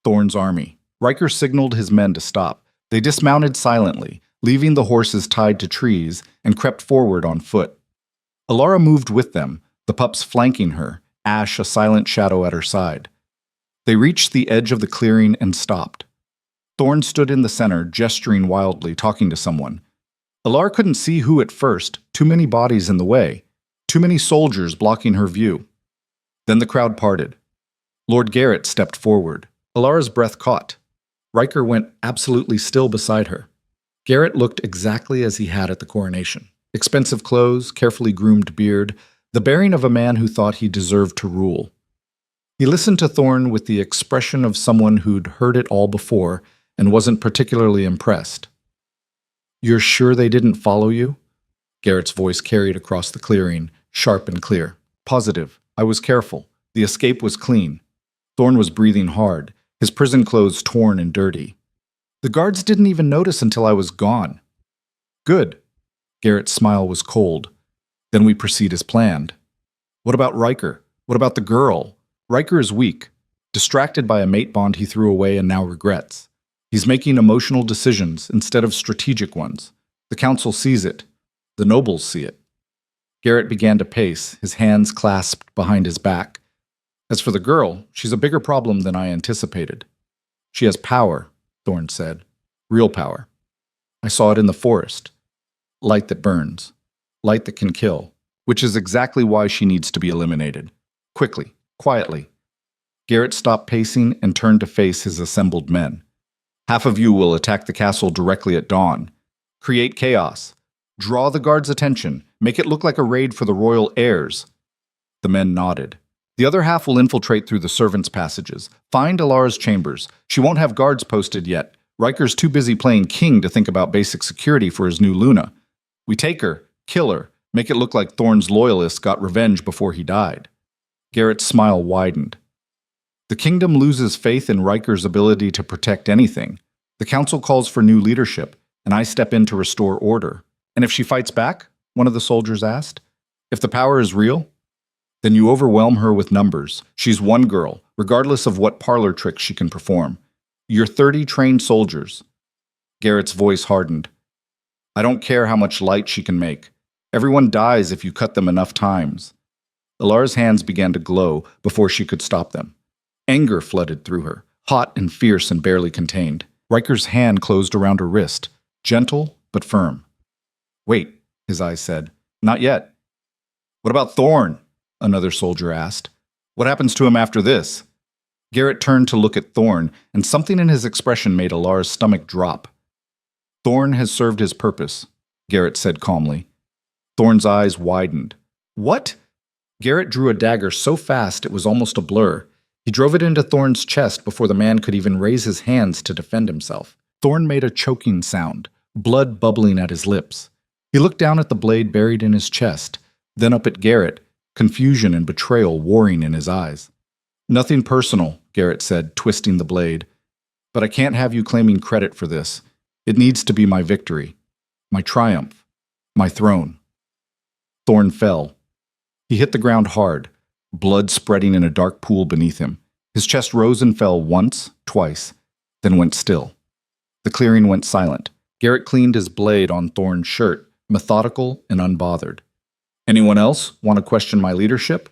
Thorn's army. Riker signaled his men to stop. They dismounted silently, leaving the horses tied to trees, and crept forward on foot. Alara moved with them, the pups flanking her, Ash a silent shadow at her side. They reached the edge of the clearing and stopped. Thorn stood in the center, gesturing wildly, talking to someone. Alara couldn't see who at first, too many bodies in the way, too many soldiers blocking her view. Then the crowd parted. Lord Garrett stepped forward. Alara's breath caught. Riker went absolutely still beside her. Garrett looked exactly as he had at the coronation. Expensive clothes, carefully groomed beard, the bearing of a man who thought he deserved to rule. He listened to Thorn with the expression of someone who'd heard it all before and wasn't particularly impressed. "You're sure they didn't follow you?" Garrett's voice carried across the clearing, sharp and clear. "Positive. I was careful. The escape was clean." Thorn was breathing hard, his prison clothes torn and dirty. "The guards didn't even notice until I was gone." "Good." Garrett's smile was cold. "Then we proceed as planned." "What about Riker? What about the girl?" "Riker is weak, distracted by a mate bond he threw away and now regrets. He's making emotional decisions instead of strategic ones. The council sees it. The nobles see it." Garrett began to pace, his hands clasped behind his back. "As for the girl, she's a bigger problem than I anticipated." "She has power," Thorn said. "Real power. I saw it in the forest. Light that burns. Light that can kill. Which is exactly why she needs to be eliminated. Quickly, quietly." Garrett stopped pacing and turned to face his assembled men. "Half of you will attack the castle directly at dawn. Create chaos. Draw the guards' attention. Make it look like a raid for the royal heirs." The men nodded. "The other half will infiltrate through the servants' passages. Find Alara's chambers. She won't have guards posted yet. Riker's too busy playing king to think about basic security for his new Luna. We take her, kill her, make it look like Thorn's loyalists got revenge before he died." Garrett's smile widened. "The kingdom loses faith in Riker's ability to protect anything. The council calls for new leadership, and I step in to restore order." "And if she fights back?" one of the soldiers asked. "If the power is real? Then you overwhelm her with numbers. She's one girl, regardless of what parlor tricks she can perform. You're 30 trained soldiers." Garrett's voice hardened. "I don't care how much light she can make. Everyone dies if you cut them enough times." Alara's hands began to glow before she could stop them. Anger flooded through her, hot and fierce and barely contained. Riker's hand closed around her wrist, gentle but firm. "Wait," his eyes said. "Not yet." "What about Thorn?" another soldier asked. What happens to him after this? Garrett turned to look at Thorn, and something in his expression made Alara's stomach drop. Thorn has served his purpose, Garrett said calmly. Thorn's eyes widened. What? Garrett drew a dagger so fast it was almost a blur. He drove it into Thorn's chest before the man could even raise his hands to defend himself. Thorn made a choking sound, blood bubbling at his lips. He looked down at the blade buried in his chest, then up at Garrett, confusion and betrayal warring in his eyes. Nothing personal, Garrett said, twisting the blade. But I can't have you claiming credit for this. It needs to be my victory, my triumph, my throne. Thorn fell. He hit the ground hard, blood spreading in a dark pool beneath him. His chest rose and fell once, twice, then went still. The clearing went silent. Garrett cleaned his blade on Thorn's shirt, methodical and unbothered. Anyone else want to question my leadership?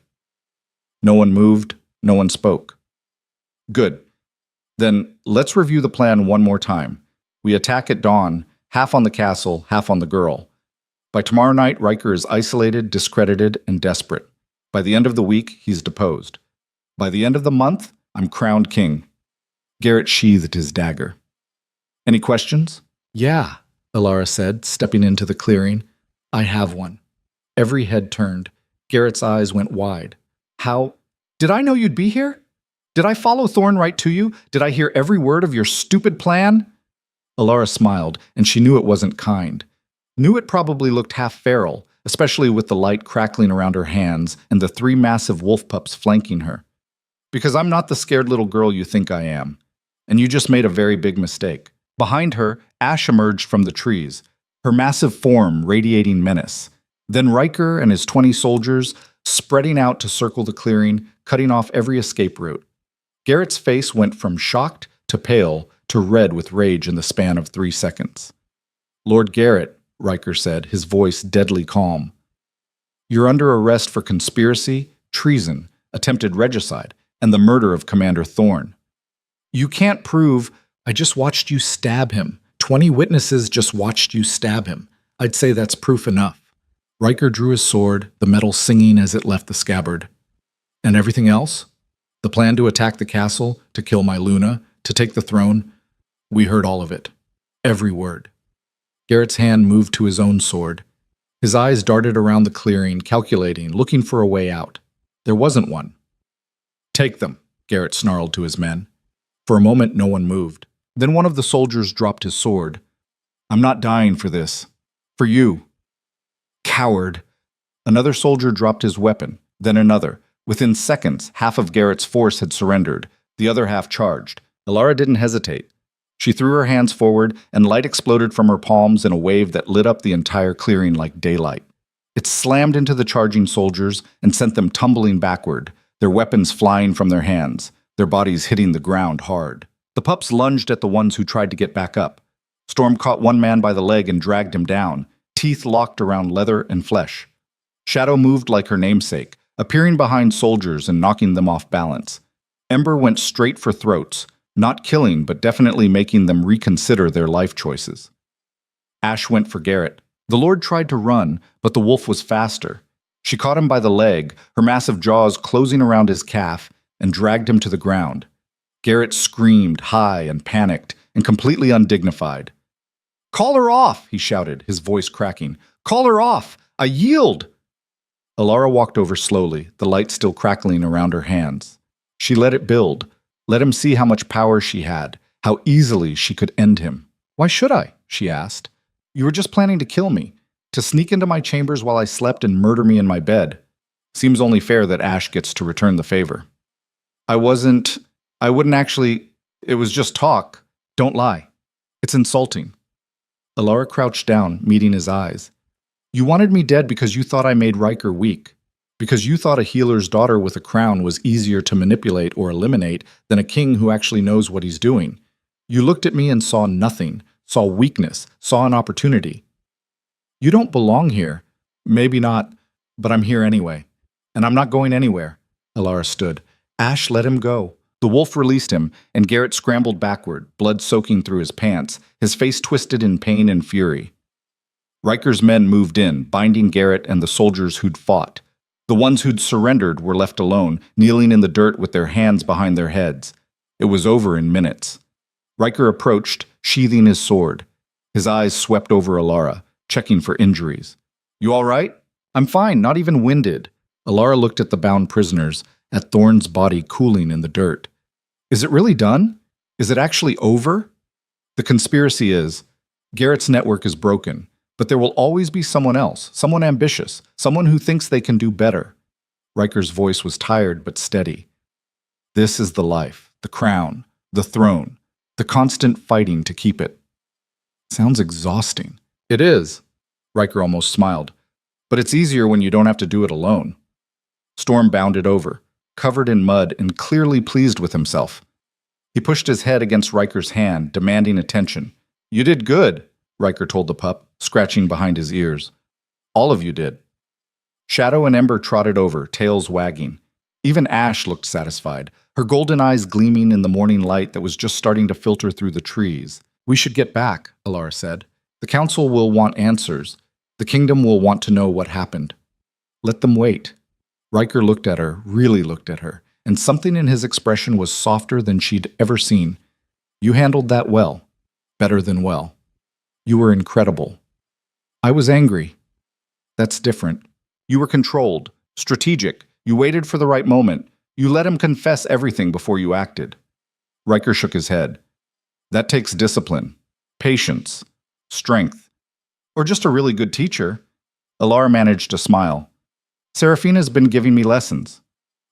No one moved, no one spoke. Good. Then let's review the plan one more time. We attack at dawn, half on the castle, half on the girl. By tomorrow night, Riker is isolated, discredited, and desperate. By the end of the week, he's deposed. By the end of the month, I'm crowned king. Garrett sheathed his dagger. Any questions? Yeah, Alara said, stepping into the clearing. I have one. Every head turned. Garrett's eyes went wide. How? Did I know you'd be here? Did I follow Thorn right to you? Did I hear every word of your stupid plan? Alara smiled, and she knew it wasn't kind. Knew it probably looked half feral, especially with the light crackling around her hands and the 3 massive wolf pups flanking her. Because I'm not the scared little girl you think I am. And you just made a very big mistake. Behind her, Ash emerged from the trees, her massive form radiating menace. Then Riker and his 20 soldiers spreading out to circle the clearing, cutting off every escape route. Garrett's face went from shocked to pale to red with rage in the span of 3 seconds. Lord Garrett, Riker said, his voice deadly calm. You're under arrest for conspiracy, treason, attempted regicide, and the murder of Commander Thorn. You can't prove. I just watched you stab him. 20 witnesses just watched you stab him. I'd say that's proof enough. Riker drew his sword, the metal singing as it left the scabbard. And everything else? The plan to attack the castle, to kill my Luna, to take the throne? We heard all of it. Every word. Garrett's hand moved to his own sword. His eyes darted around the clearing, calculating, looking for a way out. There wasn't one. Take them, Garrett snarled to his men. For a moment, no one moved. Then one of the soldiers dropped his sword. I'm not dying for this. For you. Coward. Another soldier dropped his weapon, then another. Within seconds, half of Garrett's force had surrendered. The other half charged. Alara didn't hesitate. She threw her hands forward, and light exploded from her palms in a wave that lit up the entire clearing like daylight. It slammed into the charging soldiers and sent them tumbling backward, their weapons flying from their hands, their bodies hitting the ground hard. The pups lunged at the ones who tried to get back up. Storm caught one man by the leg and dragged him down, teeth locked around leather and flesh. Shadow moved like her namesake, appearing behind soldiers and knocking them off balance. Ember went straight for throats, not killing but definitely making them reconsider their life choices. Ash went for Garrett. The Lord tried to run, but the wolf was faster. She caught him by the leg, her massive jaws closing around his calf, and dragged him to the ground. Garrett screamed, high and panicked, and completely undignified. "Call her off!" he shouted, his voice cracking. "Call her off! I yield!" Alara walked over slowly, the light still crackling around her hands. She let it build, let him see how much power she had, how easily she could end him. "Why should I?" she asked. "You were just planning to kill me, to sneak into my chambers while I slept and murder me in my bed. Seems only fair that Ash gets to return the favor." I wouldn't actually, it was just talk. Don't lie. It's insulting." Alara crouched down, meeting his eyes. "You wanted me dead because you thought I made Riker weak, because you thought a healer's daughter with a crown was easier to manipulate or eliminate than a king who actually knows what he's doing. You looked at me and saw nothing, saw weakness, saw an opportunity. You don't belong here. Maybe not, but I'm here anyway. And I'm not going anywhere." Alara stood. Ash let him go. The wolf released him, and Garrett scrambled backward, blood soaking through his pants, his face twisted in pain and fury. Riker's men moved in, binding Garrett and the soldiers who'd fought. The ones who'd surrendered were left alone, kneeling in the dirt with their hands behind their heads. It was over in minutes. Riker approached, sheathing his sword. His eyes swept over Alara, checking for injuries. "You all right?" "I'm fine, not even winded." Alara looked at the bound prisoners, at Thorne's body cooling in the dirt. "Is it really done? Is it actually over?" "The conspiracy is, Garrett's network is broken, but there will always be someone else, someone ambitious, someone who thinks they can do better." Riker's voice was tired but steady. "This is the life, the crown, the throne, the constant fighting to keep it." "Sounds exhausting." "It is." Riker almost smiled. "But it's easier when you don't have to do it alone." Storm bounded over, covered in mud and clearly pleased with himself. He pushed his head against Riker's hand, demanding attention. "You did good," Riker told the pup, scratching behind his ears. "All of you did." Shadow and Ember trotted over, tails wagging. Even Ash looked satisfied, her golden eyes gleaming in the morning light that was just starting to filter through the trees. "We should get back," Alara said. "The Council will want answers. The Kingdom will want to know what happened. Let them wait." Riker looked at her, really looked at her, and something in his expression was softer than she'd ever seen. "You handled that well. Better than well. You were incredible." "I was angry." "That's different. You were controlled, strategic. You waited for the right moment. You let him confess everything before you acted." Riker shook his head. "That takes discipline, patience, strength. Or just a really good teacher." Alara managed to smile. "Seraphina's been giving me lessons."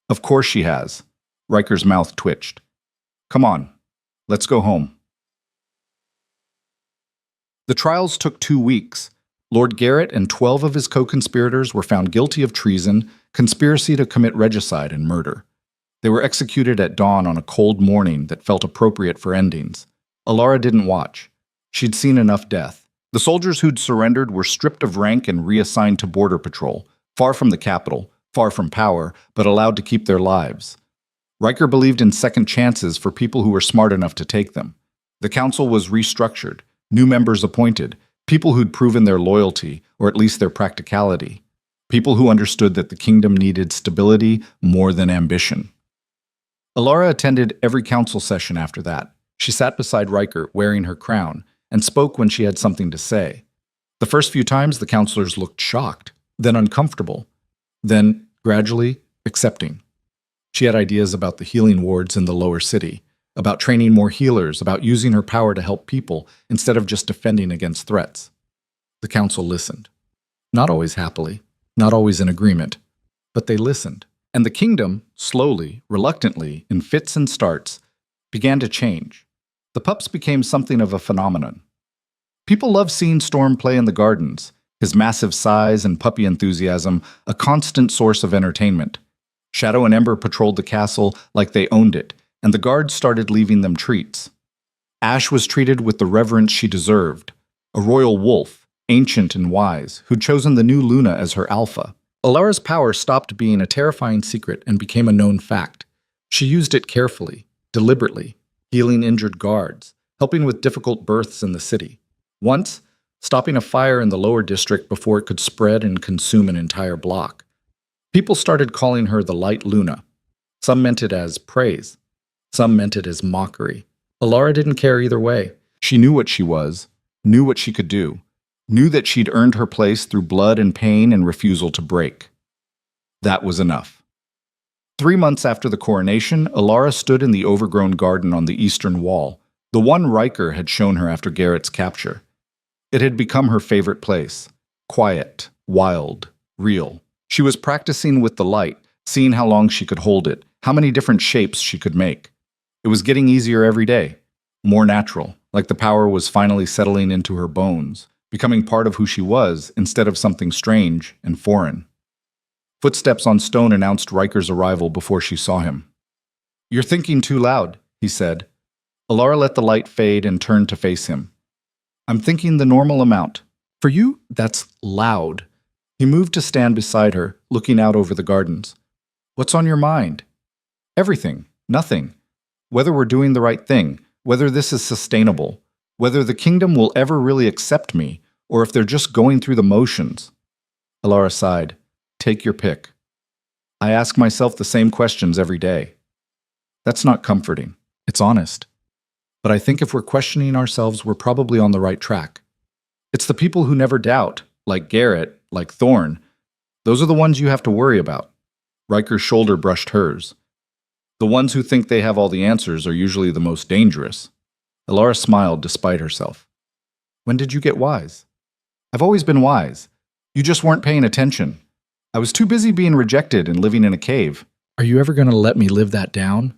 "Of course she has." Riker's mouth twitched. "Come on, let's go home." The trials took 2 weeks. Lord Garrett and 12 of his co-conspirators were found guilty of treason, conspiracy to commit regicide, and murder. They were executed at dawn on a cold morning that felt appropriate for endings. Alara didn't watch. She'd seen enough death. The soldiers who'd surrendered were stripped of rank and reassigned to border patrol, far from the capital, far from power, but allowed to keep their lives. Riker believed in second chances for people who were smart enough to take them. The council was restructured, new members appointed, people who'd proven their loyalty, or at least their practicality. People who understood that the kingdom needed stability more than ambition. Alara attended every council session after that. She sat beside Riker, wearing her crown, and spoke when she had something to say. The first few times the counselors looked shocked, then uncomfortable, then, gradually, accepting. She had ideas about the healing wards in the lower city, about training more healers, about using her power to help people instead of just defending against threats. The council listened. Not always happily, not always in agreement, but they listened. And the kingdom, slowly, reluctantly, in fits and starts, began to change. The pups became something of a phenomenon. People loved seeing Storm play in the gardens, his massive size and puppy enthusiasm a constant source of entertainment. Shadow and Ember patrolled the castle like they owned it, and the guards started leaving them treats. Ash was treated with the reverence she deserved, a royal wolf, ancient and wise, who'd chosen the new Luna as her alpha. Alara's power stopped being a terrifying secret and became a known fact. She used it carefully, deliberately, healing injured guards, helping with difficult births in the city. Once, stopping a fire in the lower district before it could spread and consume an entire block. People started calling her the Light Luna. Some meant it as praise. Some meant it as mockery. Alara didn't care either way. She knew what she was, knew what she could do, knew that she'd earned her place through blood and pain and refusal to break. That was enough. 3 months after the coronation, Alara stood in the overgrown garden on the eastern wall, the one Riker had shown her after Garrett's capture. It had become her favorite place. Quiet, wild, real. She was practicing with the light, seeing how long she could hold it, how many different shapes she could make. It was getting easier every day, more natural, like the power was finally settling into her bones, becoming part of who she was instead of something strange and foreign. Footsteps on stone announced Riker's arrival before she saw him. "You're thinking too loud," he said. Alara let the light fade and turned to face him. "I'm thinking the normal amount. For you, that's loud." He moved to stand beside her, looking out over the gardens. "What's on your mind?" "Everything. Nothing. Whether we're doing the right thing, whether this is sustainable, whether the kingdom will ever really accept me, or if they're just going through the motions." Alara sighed. "Take your pick." I ask myself the same questions every day. That's not comforting. It's honest. But I think if we're questioning ourselves, we're probably on the right track. It's the people who never doubt, like Garrett, like Thorne. Those are the ones you have to worry about. Riker's shoulder brushed hers. The ones who think they have all the answers are usually the most dangerous. Alara smiled despite herself. When did you get wise? I've always been wise. You just weren't paying attention. I was too busy being rejected and living in a cave. Are you ever going to let me live that down?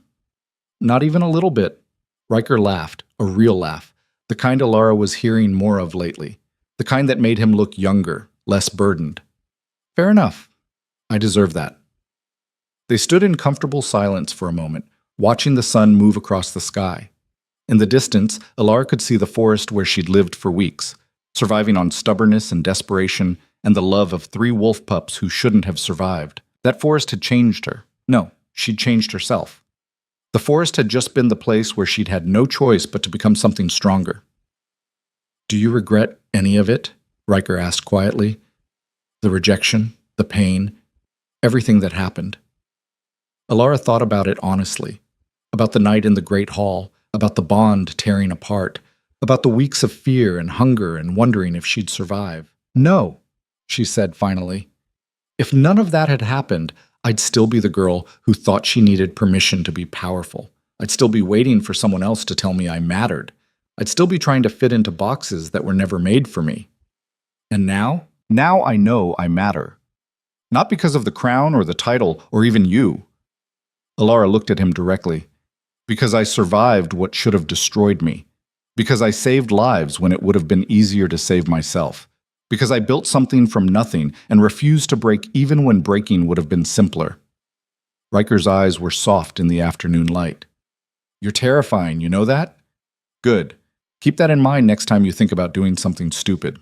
Not even a little bit. Riker laughed, a real laugh, the kind Alara was hearing more of lately, the kind that made him look younger, less burdened. Fair enough. I deserve that. They stood in comfortable silence for a moment, watching the sun move across the sky. In the distance, Alara could see the forest where she'd lived for weeks, surviving on stubbornness and desperation and the love of 3 wolf pups who shouldn't have survived. That forest had changed her. No, she'd changed herself. The forest had just been the place where she'd had no choice but to become something stronger. Do you regret any of it? Riker asked quietly. The rejection, the pain, everything that happened. Alara thought about it honestly, about the night in the Great Hall, about the bond tearing apart, about the weeks of fear and hunger and wondering if she'd survive. No, she said finally. If none of that had happened, I'd still be the girl who thought she needed permission to be powerful. I'd still be waiting for someone else to tell me I mattered. I'd still be trying to fit into boxes that were never made for me. And now? Now I know I matter. Not because of the crown or the title or even you. Alara looked at him directly. Because I survived what should have destroyed me. Because I saved lives when it would have been easier to save myself. Because I built something from nothing and refused to break even when breaking would have been simpler. Riker's eyes were soft in the afternoon light. You're terrifying, you know that? Good. Keep that in mind next time you think about doing something stupid.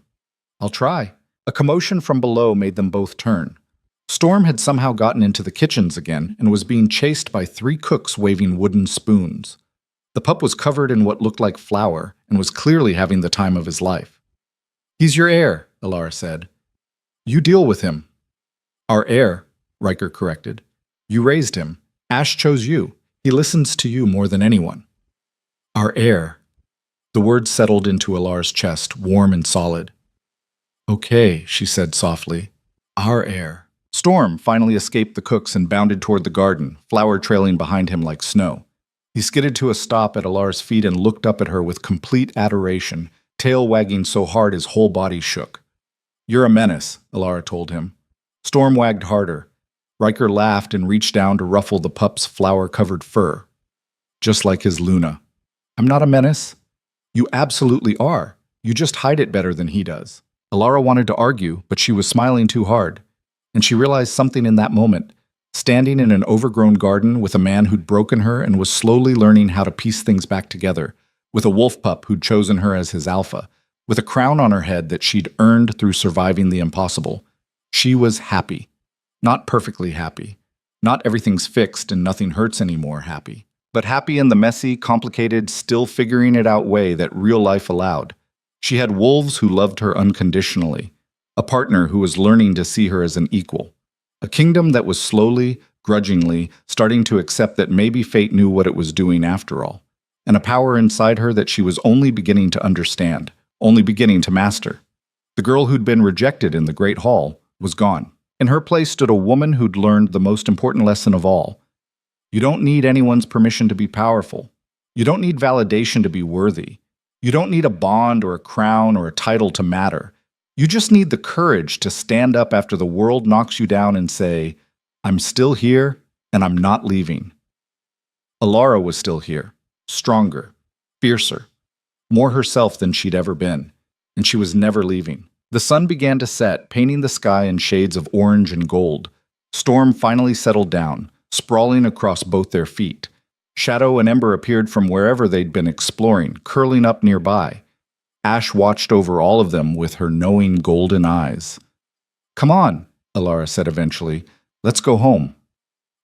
I'll try. A commotion from below made them both turn. Storm had somehow gotten into the kitchens again and was being chased by 3 cooks waving wooden spoons. The pup was covered in what looked like flour and was clearly having the time of his life. He's your heir, Alara said. You deal with him. Our heir, Riker corrected. You raised him. Ash chose you. He listens to you more than anyone. Our heir. The word settled into Alara's chest, warm and solid. Okay, she said softly. Our heir. Storm finally escaped the cooks and bounded toward the garden, flour trailing behind him like snow. He skidded to a stop at Alara's feet and looked up at her with complete adoration, tail wagging so hard his whole body shook. You're a menace, Alara told him. Storm wagged harder. Riker laughed and reached down to ruffle the pup's flour-covered fur. Just like his Luna. I'm not a menace. You absolutely are. You just hide it better than he does. Alara wanted to argue, but she was smiling too hard. And she realized something in that moment, standing in an overgrown garden with a man who'd broken her and was slowly learning how to piece things back together, with a wolf pup who'd chosen her as his alpha, with a crown on her head that she'd earned through surviving the impossible. She was happy. Not perfectly happy. Not everything's fixed and nothing hurts anymore happy. But happy in the messy, complicated, still figuring it out way that real life allowed. She had wolves who loved her unconditionally. A partner who was learning to see her as an equal. A kingdom that was slowly, grudgingly, starting to accept that maybe fate knew what it was doing after all. And a power inside her that she was only beginning to understand, only beginning to master. The girl who'd been rejected in the Great Hall was gone. In her place stood a woman who'd learned the most important lesson of all. You don't need anyone's permission to be powerful. You don't need validation to be worthy. You don't need a bond or a crown or a title to matter. You just need the courage to stand up after the world knocks you down and say, I'm still here and I'm not leaving. Alara was still here, stronger, fiercer, more herself than she'd ever been, and she was never leaving. The sun began to set, painting the sky in shades of orange and gold. Storm finally settled down, sprawling across both their feet. Shadow and Ember appeared from wherever they'd been exploring, curling up nearby. Ash watched over all of them with her knowing golden eyes. Come on, Alara said eventually. Let's go home.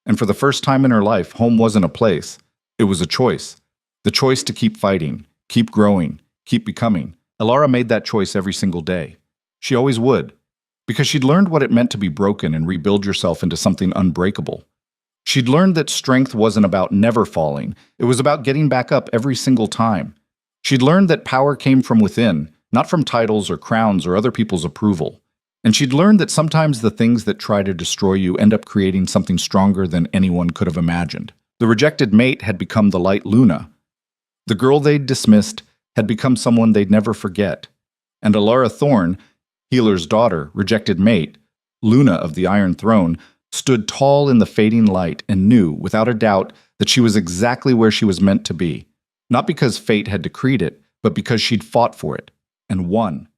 And for the first time in her life, home wasn't a place. It was a choice. The choice to keep fighting, keep growing, keep becoming. Alara made that choice every single day. She always would. because she'd learned what it meant to be broken and rebuild yourself into something unbreakable. She'd learned that strength wasn't about never falling, it was about getting back up every single time. She'd learned that power came from within, not from titles or crowns or other people's approval. And she'd learned that sometimes the things that try to destroy you end up creating something stronger than anyone could have imagined. The rejected mate had become the light Luna. The girl they'd dismissed had become someone they'd never forget. And Alara Thorn, Healer's daughter, rejected mate, Luna of the Iron Throne, stood tall in the fading light and knew, without a doubt, that she was exactly where she was meant to be. Not because fate had decreed it, but because she'd fought for it and won.